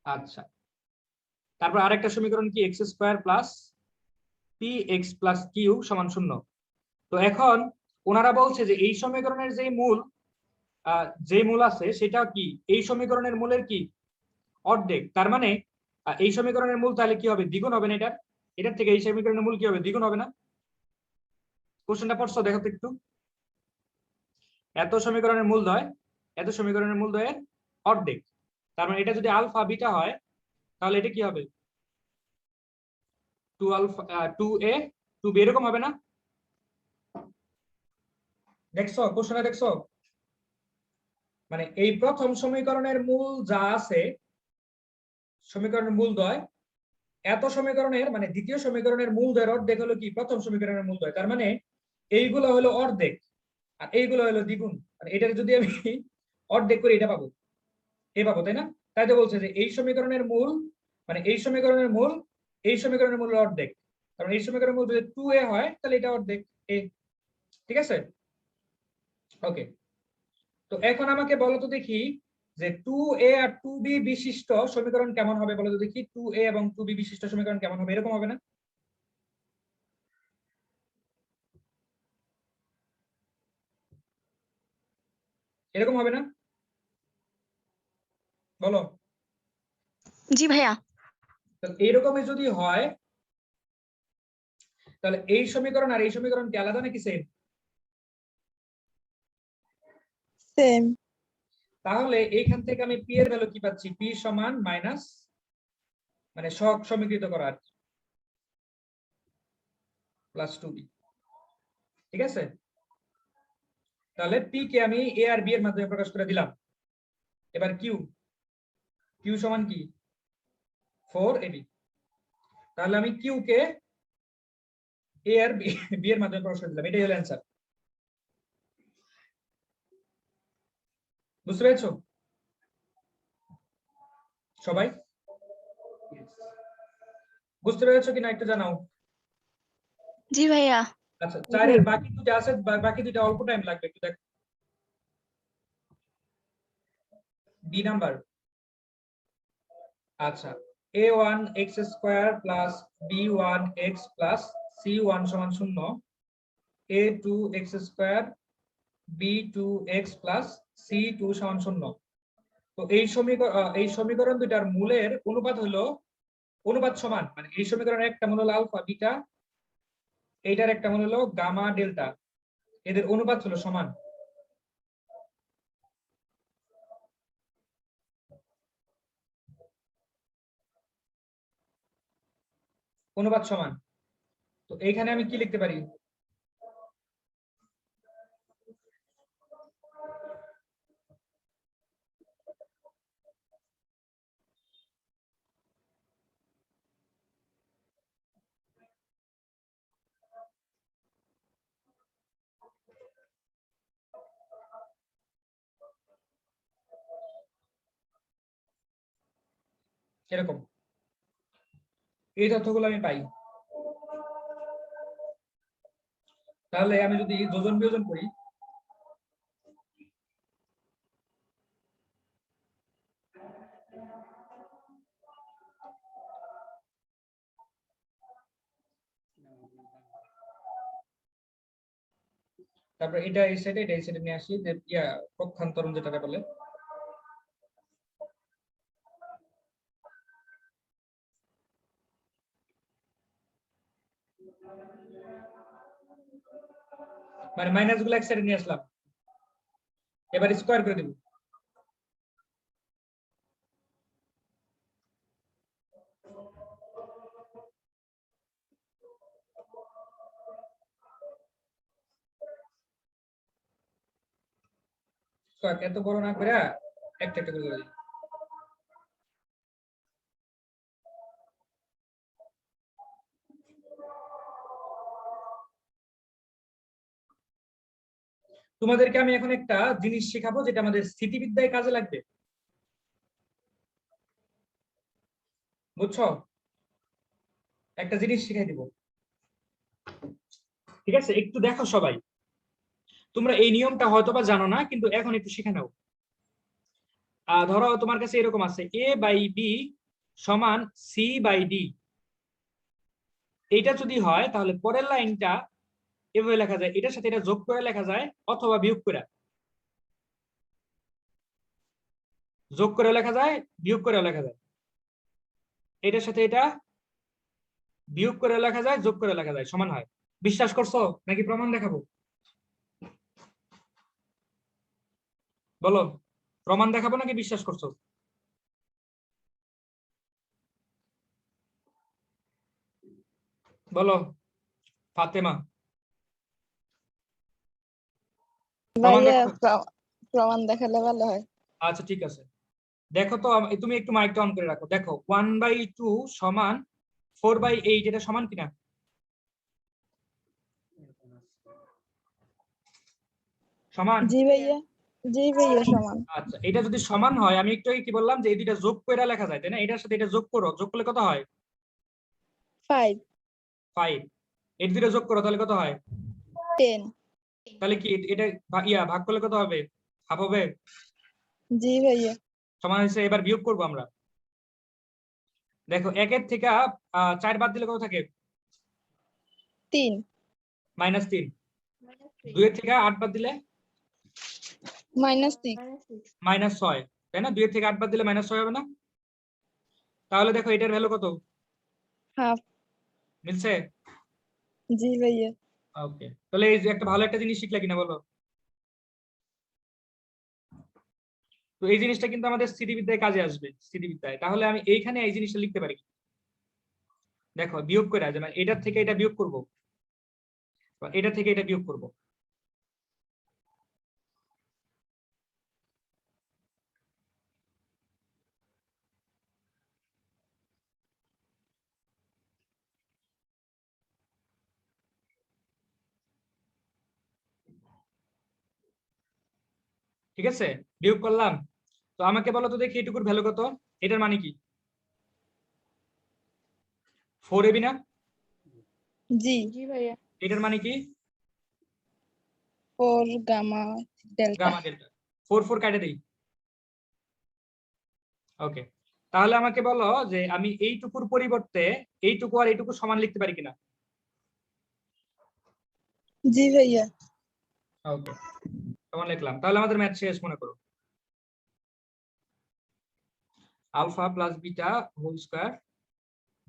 আচ্ছা, তারপর আরেকটা সমীকরণ কি? X square plus P X plus Q সমান 0। তো এখন ওনারা বলছে যে এই সমীকরণের যে মূল আছে সেটা কি এই সমীকরণের মূলের কি? অর্ধেক। তার মানে এই সমীকরণের মূল তাহলে কি হবে? দ্বিগুণ হবে না? এটার থেকে এই সমীকরণের মূল কি হবে? দ্বিগুণ হবে না? কোশ্চেনটা পড়ছো দেখো তো একটু। এত সমীকরণের মূলদ্বয়ের অর্ধেক। তার মানে এটা যদি আলফা বিটা হয়, তাহলে এটা কি হবে? 2 আলফা 2a 2b এরকম হবে না? দেখছো কোশ্চেনটা? দেখছো? মানে এই প্রথম সমীকরণের মূল যা আছে, সমীকরণের মূলদ্বয়, এত সমীকরণের মানে দ্বিতীয় সমীকরণের মূলদ্বয়ের অর্ধেক হলো কি? প্রথম সমীকরণের মূলদ্বয়। তার মানে এইগুলো হলো অর্ধেক আর এইগুলো হলো দ্বিগুণ। আর এটা যদি আমি অর্ধেক করি, এটা পাবো, তাই না? তাই তো বলছে যে এই সমীকরণের মূল মানে এই সমীকরণের মূল অর্ধেক। কারণ এই সমীকরণের মূল যদি 2a হয়, তাহলে এটা অর্ধেক a। ঠিক আছে, ওকে। তো এখন আমাকে বলো তো দেখি যে 2a আর 2b বিশিষ্ট সমীকরণ কেমন হবে? বলো তো দেখি, 2a এবং 2b বিশিষ্ট সমীকরণ কেমন হবে? এরকম হবে না? এরকম হবে না? বলো। জি ভাইয়া। এইরকমই যদি হয়, তাহলে এই সমীকরণ আর এই সমীকরণ কি আলাদা নাকি সেম? Same. তাহলে এইখান থেকে আমি পি এর ভ্যালু কি পাচ্ছি? পি সমান মাইনাস, মানে সহগ সমীকৃত করা আর প্লাস 2b। ঠিক আছে, তাহলে পি কে আমি এ আর বি এর মাধ্যমে প্রকাশ করে দিলাম। এবার কিউ সমান কি? 4ab। তাহলে আমি কিউ কে এ আর বি এর মাধ্যমে প্রকাশ করে দিলাম। এটাই হলো অ্যান্সার। বুঝতে পেরেছো সবাই? বুঝতে পেরেছো কিনা একটু জানাও। জি ভাইয়া। আচ্ছা, 4 এর বাকি দুটো আছে, বাকি দুটো অল্প টাইম লাগবে, একটু দেখো। বি নাম্বার, আচ্ছা, a1 x square plus b1 x plus c1 সমান 0, a2 x square b2x plus c2 সমান 0। তো এই সমীকরণ দুইটার মূলের অনুপাত হলো অনুপাত সমান, মানে এই সমীকরণের একটা মূল হলো আলফা বিটা, এইটার একটা মূল হলো গামা ডেল্টা, এদের অনুপাত হলো সমান। অনুপাত সমান। তো এইখানে আমি কি লিখতে পারি? এরকম এই তথ্যগুলো আমি পাই। তাহলে আমি যদি যোজন বিয়োজন করি, তারপর এটা এই সাইডে এটা এই সাইডে নিয়ে আসি, যে পক্ষান্তরণ যেটা বলে, মানে মাইনাস গুলো এক সাইডে নিয়ে আসলাম, এবার স্কোয়ার করে দেব। স্কোয়ার এত বড় না করে একটা একটা করে দিই। তোমাদেরকে আমি এখন একটা জিনিস শেখাবো যেটা আমাদের স্থিতিবিদ্যায় কাজে লাগবে, বুঝছো? একটা জিনিস শিখাই দিব, ঠিক আছে? একটু দেখো সবাই, তোমরা এই নিয়মটা হয়তোবা জানো না, কিন্তু এখন একটু শিখে নাও। ধরো তোমার কাছে এরকম আছে a/b সমান c/d। এইটা যদি হয় তাহলে পরের লাইনটা এভাবে লেখা যায়, এটার সাথে এটা যোগ করে লেখা যায় অথবা বিয়োগ করে, যোগ করে লেখা যায়, বিয়োগ করে লেখা যায়। এটার সাথে এটা বিয়োগ করে লেখা যায়, যোগ করে লেখা যায়, সমান হয়। বিশ্বাস করছো নাকি প্রমাণ দেখাবো? বলো, প্রমাণ দেখাবো নাকি বিশ্বাস করছো? বলো ফাতেমা। প্রমাণ ভাইয়া দেখাবো? প্রমাণ দেখালে ভালো হয়। আচ্ছা ঠিক আছে, দেখো তো তুমি একটু মাইকটা অন করে রাখো। দেখো 1/2 সমান 4/8, এটা সমান কিনা? সমান। জি ভাইয়া, জি ভাইয়া সমান। আচ্ছা, এটা যদি সমান হয়, আমি একটু আগে কি বললাম যে এই দুইটা যোগ করে লেখা যায়, তাই না? এটার সাথে এটা যোগ করো, যোগ করলে কত হয়? 5 5। এই দুইটা যোগ করো তাহলে কত হয়? 10। তাহলে কি এটা ভাগ করলে কত হবে? হাফ হবে। জি ভাইয়া। সমান হয়েছে। এবার বিয়োগ করবো আমরা। দেখো 1 এর থেকে 4 বাদ দিলে কত থাকে? 3 -3। 2 এর থেকে 8 বাদ দিলে -6 -6, তাই না? 2 এর থেকে 8 বাদ দিলে -6 হবে না? তাহলে দেখো এটার ভ্যালু কত? হাফ। মিলছে? জি ভাইয়া। ওকে, তাহলে এই যে একটা ভালো একটা জিনিস শিখলে কিনা বলো? তো এই জিনিসটা কিন্তু আমাদের স্থিতিবিদ্যায় কাজে আসবে, স্থিতিবিদ্যায়। তাহলে আমি এইখানে এই জিনিসটা লিখতে পারি, দেখো বিয়োগ করে, যেমন এটার থেকে এটা বিয়োগ করব, এটা থেকে এটা বিয়োগ করব। ঠিক আছে, বিয়োগ করলাম। তো আমাকে বলো তো দেখি এটুকুর ভ্যালু কত? এটার মানে কি? 4ab না? জি জি ভাইয়া। এটার মানে কি? 4 গামা ডেল্টা। Gamma delta. 4 4 কাটে দেই। ওকে, তাহলে আমাকে বলো যে আমি এইটুকুর পরিবর্তে এইটুকু আর এইটুকু সমান লিখতে পারি কিনা? জি ভাইয়া। ওকে, সমান লিখলাম, তাহলে আমাদের ম্যাথ শেষ মনে করো। Alpha plus beta whole square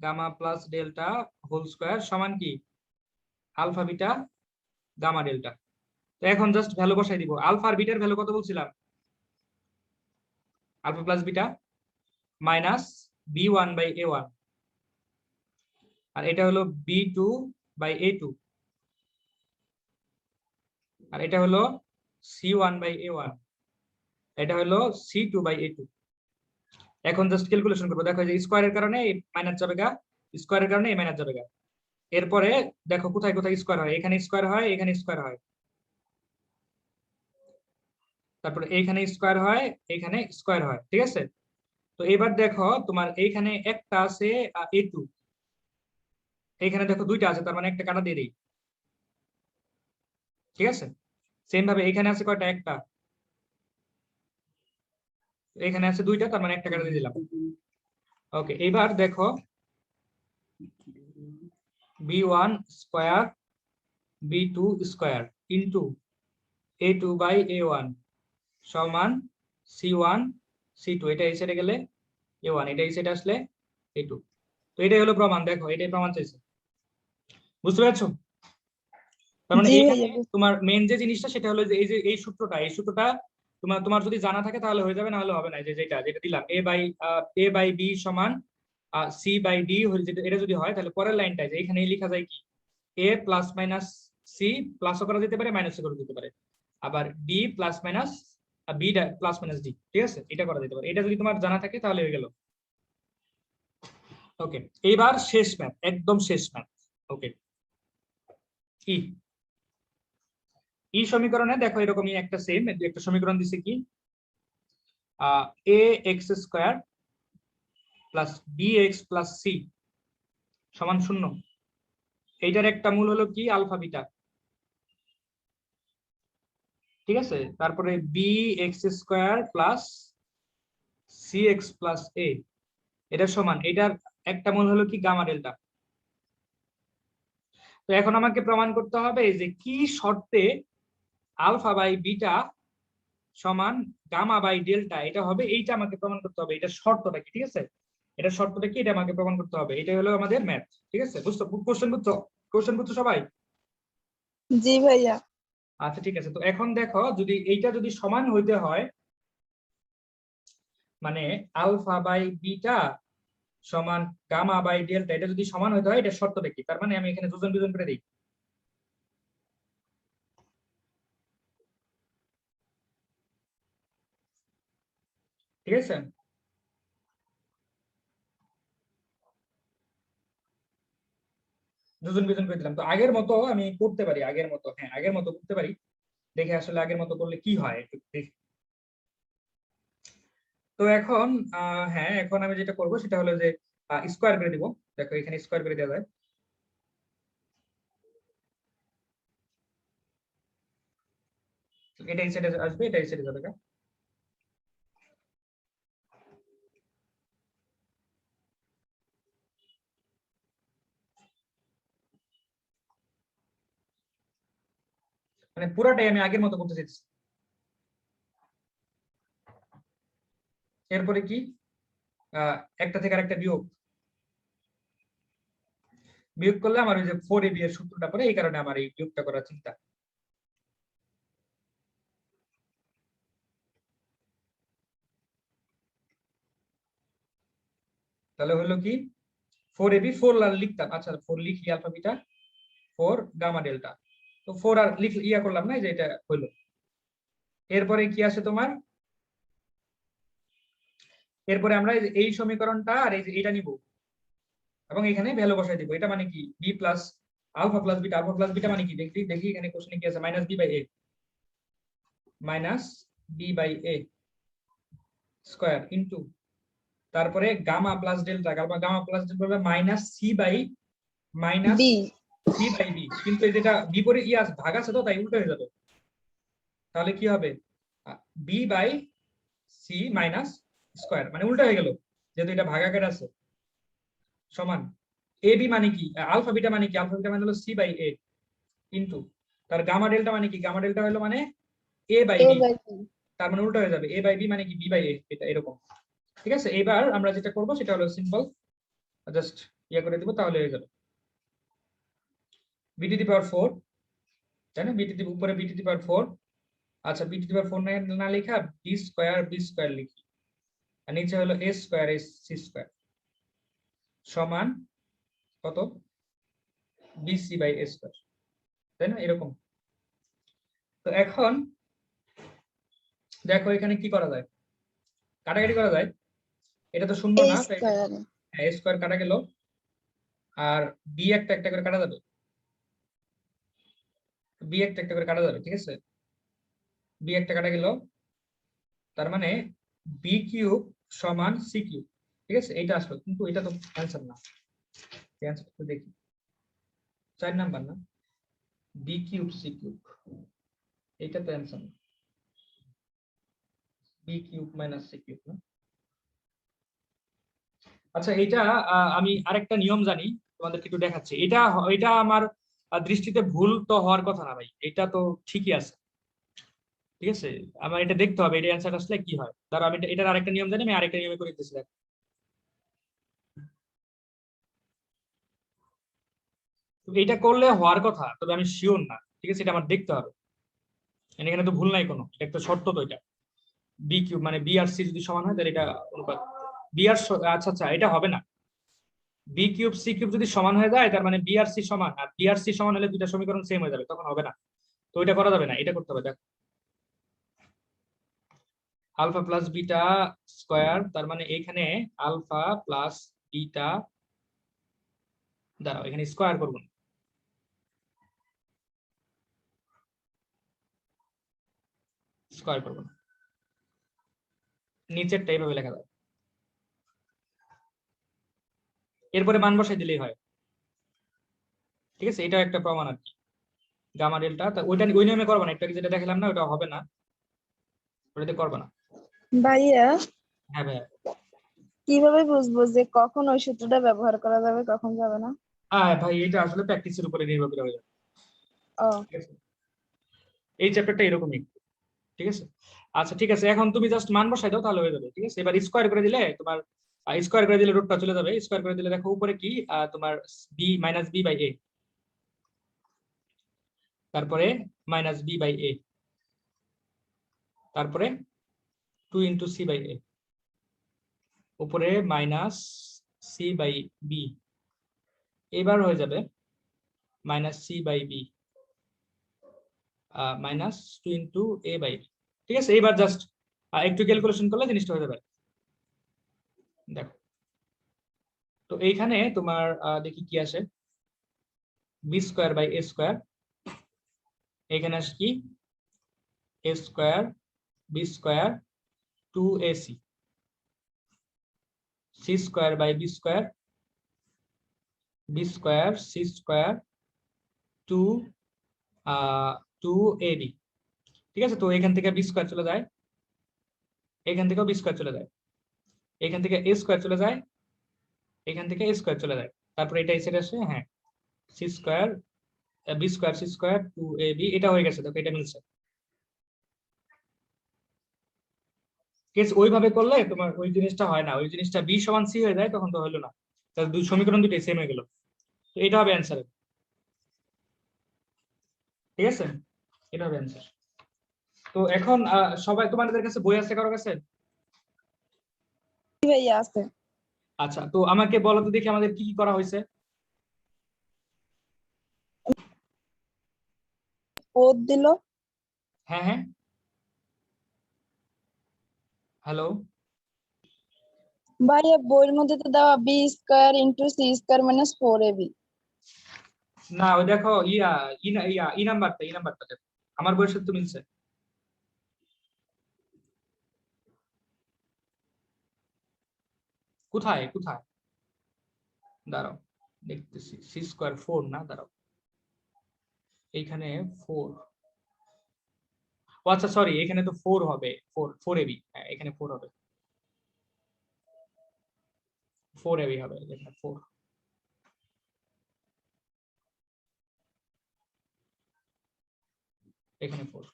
gamma plus delta whole square সমান কি আলফা বিটা গামা ডেল্টা। তো এখন জাস্ট ভ্যালু বসাই দিব। আলফা আর বিটার ভ্যালু কত বলছিলাম? Alpha plus beta minus b1/a1, আর এটা হলো b2/a2, আর এটা হলো c1/a1, এটা হলো c2/a2। এখন জাস্ট ক্যালকুলেশন করবো। দেখো যে স্কয়ারের কারণে এই মাইনাস যাবে গা, স্কয়ারের কারণে এই মাইনাস যাবে গা। এরপরে দেখো কোথায় কোথায় স্কয়ার হয়, এখানে স্কয়ার হয়, এখানে স্কয়ার হয়, তারপরে এইখানে স্কয়ার হয়, এখানে স্কয়ার হয়, ঠিক আছে। তো এবার দেখো তোমার এইখানে একটা আছে a2, এইখানে দেখো দুইটা আছে, তার মানে একটা কাটা দিয়ে দিই, ঠিক আছে। সেম ভাবে এখানে আছে কয়টা? একটা, এখানে আছে দুইটা, তার মানে একটা কাটা দিয়ে দিলাম। ওকে, এবার দেখো b1 square b2 square into a2/a1 সমান c1 c2, এটা এই সাইডে গেলে a1, এটা এই সাইডে আসলে a2। তো এটাই হলো প্রমাণ। দেখো এটাই প্রমাণ চাইছে, বুঝতে পারছো? তার মানে জি এখানে ভাইয়া তোমার মেন যে জিনিসটা সেটা হলো যে এই সূত্রটা তোমার যদি জানা থাকে তাহলে হয়ে যাবে, না হলে হবে না। যে যেটা দিলাম a/b সমান c/d, এটা যদি হয় তাহলে পরের লাইনটায় যে এখানে লেখা যায় কি a প্লাস মাইনাস c প্লাসও করা যেতে পারে, মাইনাসও করা যেতে পারে, আবার d plus minus b plus minus d, ঠিক আছে, এটা করা যেতে পারে। এটা যদি তোমার জানা থাকে তাহলে হয়ে গেল। ওকে, এইবার শেষ ম্যাথ, একদম শেষ ম্যাথ। ওকে, ই সমীকরণে দেখো এরকমই একটা সেম একটা সমীকরণ দিছে কি ax² plus bx plus c সমান 0। এইটার একটা মূল হলো কি আলফা বিটা, ঠিক আছে। তারপরে bx² plus cx plus a, এটা সমান, এটার একটা মূল হলো কি গামা ডেল্টা। তো এখন আমাকে প্রমাণ করতে হবে যে কি শর্তে আলফা বাই বিটা সমান গামা বাই ডেল্টা এটা হবে, এইটা আমাকে প্রমাণ করতে হবে। এটা শর্তটা কি, ঠিক আছে, এটা শর্তটা কি, এটা আমাকে প্রমাণ করতে হবে। এটা হলো আমাদের ম্যাথ, ঠিক আছে। বুঝছো? কোশ্চেন বুঝছো সবাই? জি ভাইয়া আচ্ছা ঠিক আছে। তো এখন দেখো যদি এইটা যদি সমান হইতে হয়, মানে আলফা বাই বিটা সমান গামা বাই ডেল্টা, এটা যদি সমান হইতে হয়, এটা শর্তটা কি? তার মানে আমি এখানে দুজন দুজন করে দিই। ঠিক আছে, দুজন দুজন করে দিলাম। তো আগের মতো আমি করতে পারি, আগের মতো, হ্যাঁ আগের মতো করতে পারি। দেখে আসলে আগের মতো করলে কি হয় একটু দেখি। তো এখন হ্যাঁ, এখন আমি যেটা করব সেটা হলো যে স্কোয়ার করে দিব। দেখো এখানে স্কোয়ার করে দেওয়া যায়, এটা এই সাইডে আসবে, এটা এই সাইডে যাবে। মানে পুরাটাই আমি আগের মতো করতে চাইছি। এরপরে কি একটা থেকে আরেকটা বিয়োগ, বিয়োগ করলে আমার ওই যে 4ab এর সূত্রটা পড়ে, এই কারণে আমার এই বিয়োগটা করার চিন্তা। তাহলে হলো কি 4ab, 4 আর লিখতাম, আচ্ছা 4 লিখি আলফা বিটা 4 গামা ডেল্টা। তো 4 আর লিখ ইয়া করলাম না, যে এটা হলো। এরপরে কি আসে তোমার, এরপরে আমরা এই সমীকরণটা আর এই যে এটা নিব এবং এখানে ভ্যালু বসাই দিব। এটা মানে কি B plus alpha plus beta, alpha plus beta মানে কি দেখি দেখি এখানে কোশ্চেনে কি আছে, minus B by A square into তারপরে gamma plus delta, gamma plus delta minus C by B B, কিন্তু যেটা বিপরীত ইয়াস ভাগ আছে তো তাই উল্টো হয়ে যাবে। তাহলে কি হবে B by C minus square, মানে উল্টো হয়ে গেল যেহেতু এটা ভাগাকার আছে, সমান এ বি মানে কি আলফা বিটা মানে কি, আলফা বিটা মানে হলো সি বাই এ ইনটু তার গামা ডেল্টা মানে কি, গামা ডেল্টা হলো মানে A by A B, by B. তার মানে উল্টো হয়ে যাবে, এ বাই বি মানে কি বি বাই এ, এটা এরকম। ঠিক আছে, এবার আমরা যেটা করব সেটা হলো সিম্পল জাস্ট ইয়ে করে দিব, তাহলে হয়ে যাবে বি টু দি পাওয়ার 4, তাই না? বি টু দি উপরে বি টু দি পাওয়ার 4, আচ্ছা বি টু দি পাওয়ার 4 না লেখা বি স্কয়ার লিখি, আর নিচে হলো এ স্কয়ার এস সি স্কয়ার সমান কত, বিসি বাই এ স্কয়ার, তাই না? এরকম। তো এখন দেখো এখানে কি করা যায়, কাটাকাটি করা যায়, এটা তো শূন্য A না, তাই square. এ স্কয়ার কাটা গেল, আর বি একটা একটা করে কাটা যাবে, বি একটা একটা করে কাটা যাবে, ঠিক আছে? বি একটা কাটা গেল, তার মানে বি কিউব সমান সি কিউব, ঠিক আছে? এইটা আসলো, কিন্তু এটা তো অ্যান্সার না, অ্যান্সার তো দেখি 4 নাম্বার না, বি কিউব সি কিউব, এইটা তো অ্যান্সার না, B cube minus C cube না। আচ্ছা এটা আমি আরেকটা নিয়ম জানি, তোমাদেরকে একটু দেখাচ্ছি। এটা আমার দৃষ্টিতে ভুল তো হওয়ার কথা না ভাই, এটা তো ঠিকই আছে, ঠিক আছে? আমার এটা দেখতে হবে, এটা অ্যান্সার আসলে কি হয়। ধরো আমি এটার আরেকটা নিয়ম জানি, আমি আরেকটা নিয়মে করে দিতেছি, দেখো। তো এটা করলে হওয়ার কথা, তবে আমি শিওর না, ঠিক আছে? এটা আমার দেখতে হবে, এখানে তো ভুল নাই কোনো, এটা একটা শর্ত তো এটা, বি কিউব মানে বি আর সি যদি সমান হয় তাহলে এটা অনুপাত বি আর, আচ্ছা আচ্ছা এটা হবে না, বি কিউব সি কিউব যদি সমান হয়ে যায় তার মানে বি আর সি সমান, আর বি আর সি সমান হলে দুইটা সমীকরণ সেম হয়ে যাবে, তখন হবে না। তো এটা করা যাবে না, এটা করতে হবে, দেখো আলফা প্লাস বিটা স্কয়ার, তার মানে এখানে আলফা প্লাস বিটা, দাঁড়াও এখানে স্কয়ার করবো না, স্কয়ার করবো না, নিচেরটা এইভাবে লেখা যায়, এরপরে মান বসাই দিলেই হয়, ঠিক আছে? এটা একটা প্রমাণ আর কি, গামা ডেল্টা। তা ওইটা ওই নিয়মে করবো না, একটু আগে যেটা দেখালাম না, ওটা হবে না, ওটাতে করবো না। ভাইয়া, হ্যাঁ ভাইয়া, কিভাবে বুঝবো যে কখন ওই সূত্রটা ব্যবহার করা যাবে কখন যাবে না? হ্যাঁ ভাই এটা আসলে প্র্যাকটিসের উপরে নির্ভর করে হয়ে যাবে, ও, ঠিক আছে? এই চ্যাপ্টারটা এরকমই, ঠিক আছে? আচ্ছা ঠিক আছে, এখন তুমি জাস্ট মান বসাই দাও তাহলে হয়ে যাবে, ঠিক আছে? এবার স্কোয়ার করে দিলে তোমার, স্কোয়ার করে দিলে রুটটা চলে যাবে, স্কোয়ার করে দিলে দেখো উপরে কি তোমার বি মাইনাস বি বাই এ, তারপরে মাইনাস বি বাই এ, তারপরে 2 ইন্টু সি বাই এ, উপরে মাইনাস সি বাই বি, এবার হয়ে যাবে minus C by B minus 2 into A by B, ঠিক আছে? এবার জাস্ট একটু ক্যালকুলেশন করলে জিনিসটা হয়ে যাবে, দেখো। তো এইখানে তোমার দেখি কি আসে, B square by A square, এখানে আসে কি A square B square 2ac, C square by B square, B square C square 2 2ab, ঠিক আছে? তো এখান থেকে বি স্কোয়ার চলে যায়, এখান থেকেও বি স্কোয়ার চলে যায়, এখান থেকে এ স্কোয়ার চলে যায়, এখান থেকে এ স্কোয়ার চলে যায়, তারপরে এটা এসে আসে, হ্যাঁ C square B square C square 2ab, এটা হয়ে গেছে, দেখো এটা মিলছে, ঠিক আছে? ওইভাবে করলে তোমার ওই জিনিসটা হয় না, ওই জিনিসটা বি সমান সি হয়ে যায়, তখন তো হলো না, তাহলে দুই সমীকরণ দুটোই সেম হয়ে গেল, তো এটা হবে অ্যান্সার, ঠিক আছে? এটা হবে অ্যান্সার। তো এখন সবাই তোমাদের কাছে বই আছে কারো কাছে? জি ভাইয়া আছে। আচ্ছা তো আমাকে বলো তো দেখি আমাদের কি কি করা হয়েছে। পদ দিল। হ্যাঁ হ্যাঁ, হ্যালো, ভাইয়া বইয়ের মধ্যে তো দেওয়া B square into C square minus 4ab। না ওই দেখো ই নাম্বারটা দেখো, আমার বইয়ের সাথে তো মিলছে। কোথায় কোথায়, দাঁড়াও দেখতেছি, সি স্কোয়ার 4 না, দাঁড়াও এইখানে 4, ও আচ্ছা সরি, এখানে তো 4 হবে, 4 এবি, হ্যাঁ এখানে 4 হবে, 4ab হবে, এখানে 4, এখানে 4,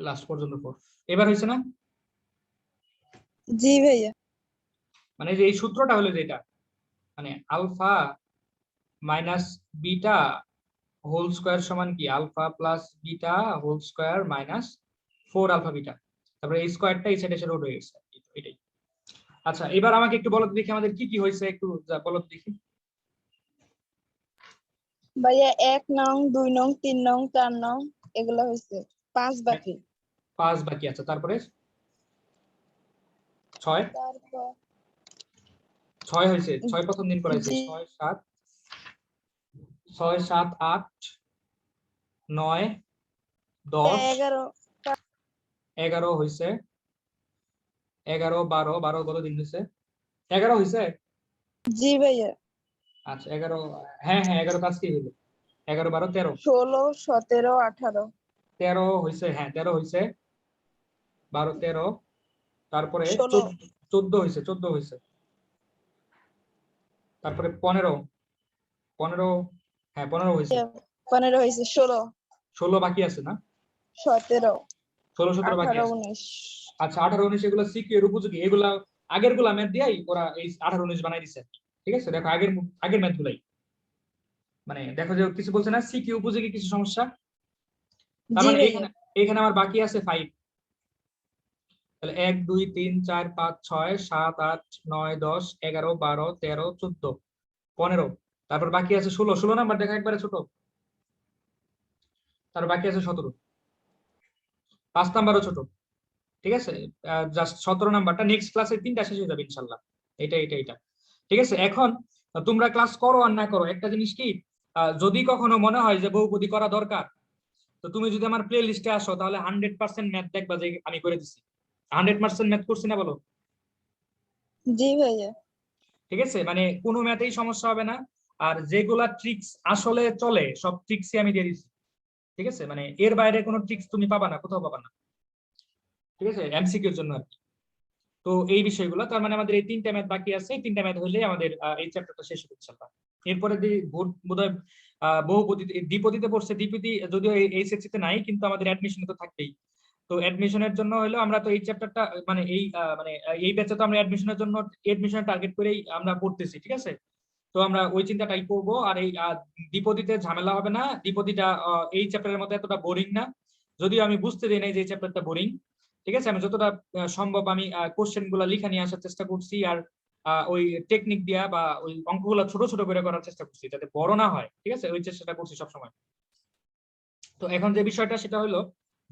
লাস্ট পর্যন্ত 4 এবার হয়েছে না? জি ভাইয়া। মানে যে এই সূত্রটা হলো যেটা, মানে alpha minus beta whole square সমান কি alpha plus beta whole square minus 4 alpha beta, তারপরে এই স্কয়ারটা এই সাইডে এসে রোড হয়ে গেছে, এটাই। আচ্ছা এবার আমাকে একটু বলো তো দেখি আমাদের কি কি হয়েছে, একটু বলো তো দেখি। ভাইয়া 1 নং 2 নং 3 নং 4 নং এগুলা হয়েছে, 5 বাকি। 5 বাকি আছে, তারপরে 6 তারপর 6 হয়েছে, 6 প্রথম দিন করাইছে, জি। 6 7 6 7 8 9 10 11 11 হয়েছে, 11 12 12 কত দিন হয়েছে? 11 হয়েছে। জি ভাইয়া। আচ্ছা 11, হ্যাঁ হ্যাঁ 11 কাজকেই হলো, 11 12 13 16 17 18 13 হয়েছে, হ্যাঁ 13 হয়েছে, 12 13, তারপরে 16 14 হয়েছে, 14 হয়েছে, তারপরে 15 15, হ্যাঁ 15 হয়েছে, 15 হয়েছে, 16 16 বাকি আছে না? 17 16 17 বাকি 18 আছে। 19 আচ্ছা 18 19 এগুলো সিকিউ এর উপযোগী, এগুলা আগের গুলা ম্যাথ দিয়েই ওরা এই 18 19 বানাই দিছে, ঠিক আছে? দেখো আগের ম্যাথ গুলাই, মানে দেখো যে কিছু বলছে না সিকিউ উপযোগী কিছু সমস্যা, তার জি মানে ভাইয়া। এখানে এখানে আমার বাকি আছে 5, তাহলে 1 2 3 4 5 6 7 8 9 10 11 12 13 14 15, তারপর বাকি আছে 16, 16 নাম্বার দেখা একবারে ছোট, তারপর বাকি আছে 17, 5 নাম্বারও ছোট, ঠিক আছে? জাস্ট 17 নাম্বারটা নেক্সট ক্লাসে 3টা শেষ হয়ে যাবে ইনশাআল্লাহ। এটা ঠিক আছে। এখন তোমরা ক্লাস করো আর না করো, একটা জিনিস কি, যদি কখনো মনে হয় যে বহুপদী করা দরকার, তো তুমি যদি আমার প্লে লিস্টে আসো তাহলে 100% ম্যাথ দেখবা যে আমি করে দিছি, 100% ম্যাথ করছি না বলো? জি ভাইয়া। ঠিক আছে, মানে কোনো ম্যাথেই সমস্যা হবে না, আর যেগুলা ট্রিক্স আসলে চলে সব ট্রিক্সই আমি দিয়ে দিচ্ছি, ঠিক আছে? মানে এর বাইরে কোনো ট্রিক্স তুমি পাবা না, কোথাও পাবা না, ঠিক আছে, এমসিকিউর জন্য আর কি। তো এই বিষয়গুলো, তার মানে আমাদের এই 3টা ম্যাথ বাকি আছে, এই 3টা ম্যাথ হলে আমাদের এই চ্যাপ্টারটা শেষ হবে ইনশাআল্লাহ। এরপরে বোধহয় বহুপদী দ্বিপদীতে পড়ছে, দ্বিপদী যদিও এই এইচএসসি তে নাই, কিন্তু আমাদের অ্যাডমিশনে তো থাকবেই। তো অ্যাডমিশনের জন্য হলো আমরা তো এই চ্যাপ্টারটা মানে এই ব্যাচে তো আমরা অ্যাডমিশনের জন্য অ্যাডমিশন টার্গেট করেই আমরা পড়তেছি, ঠিক আছে? তো আমরা ওই চিন্তাটাই করব, আর এই দ্বিপদীতে ঝামেলা হবে না, দ্বিপদীটা এই চ্যাপ্টারের মতো এতটা বোরিং না, যদিও আমি বুঝতে দিই নাই যে এই চ্যাপ্টারটা বোরিং, ঠিক আছে? আমি যতটা সম্ভব আমি কোশ্চেন গুলা লিখে নিয়ে আসার চেষ্টা করছি, আর ওই টেকনিক দিয়া বা ওই অঙ্কগুলো ছোট ছোট করে করার চেষ্টা করছি যাতে বড় না হয়, ঠিক আছে? ওই চেষ্টাটা করছি সবসময়। তো এখন যে বিষয়টা সেটা হলো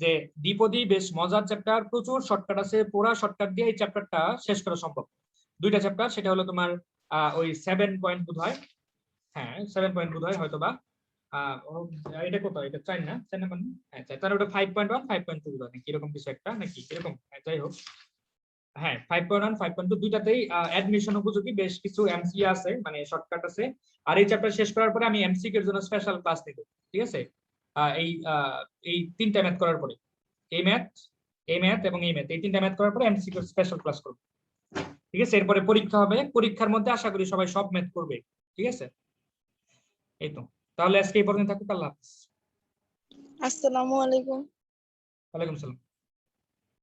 যে দ্বিপদী বেশ মজার চ্যাপ্টার, প্রচুর শর্টকাট আছে, পুরা শর্টকাট দিয়ে এই চ্যাপ্টারটা শেষ করা সম্ভব। 2টা চ্যাপ্টার, সেটা হলো তোমার ওই 7 পয়েন্ট বোধ হয়, হ্যাঁ 7 পয়েন্ট বোধ হয় হয়তো বা, এটা কত, এটা 4 না, 4 না, হ্যাঁ 4, তার ওটা 5.1 5.2 নাকি এরকম কিছু একটা, নাকি এরকম, যাই হোক, হ্যাঁ 5.1 5.2 দুইটাতেই অ্যাডমিশন উপযোগী বেশ কিছু এমসি আছে, মানে শর্টকাট আছে। আর এই চ্যাপ্টার শেষ করার পরে আমি এমসিকিউ এর জন্য স্পেশাল ক্লাস নেব, ঠিক আছে? এই 3টা ম্যাথ করার পরে, এই ম্যাথ এবং এই ম্যাথ, এই 3টা ম্যাথ করার পরে এমসিকিউ স্পেশাল ক্লাস করব, ঠিক আছে? এরপরে পরীক্ষা হবে, পরীক্ষার মধ্যে আশা করি সবাই সব ম্যাথ করবে, ঠিক আছে? এই তো, তাহলে আজকে এই পর্যন্ত থাকুক, আল্লাহ হাফেজ। আসসালামু আলাইকুম। ওয়ালাইকুম সালাম।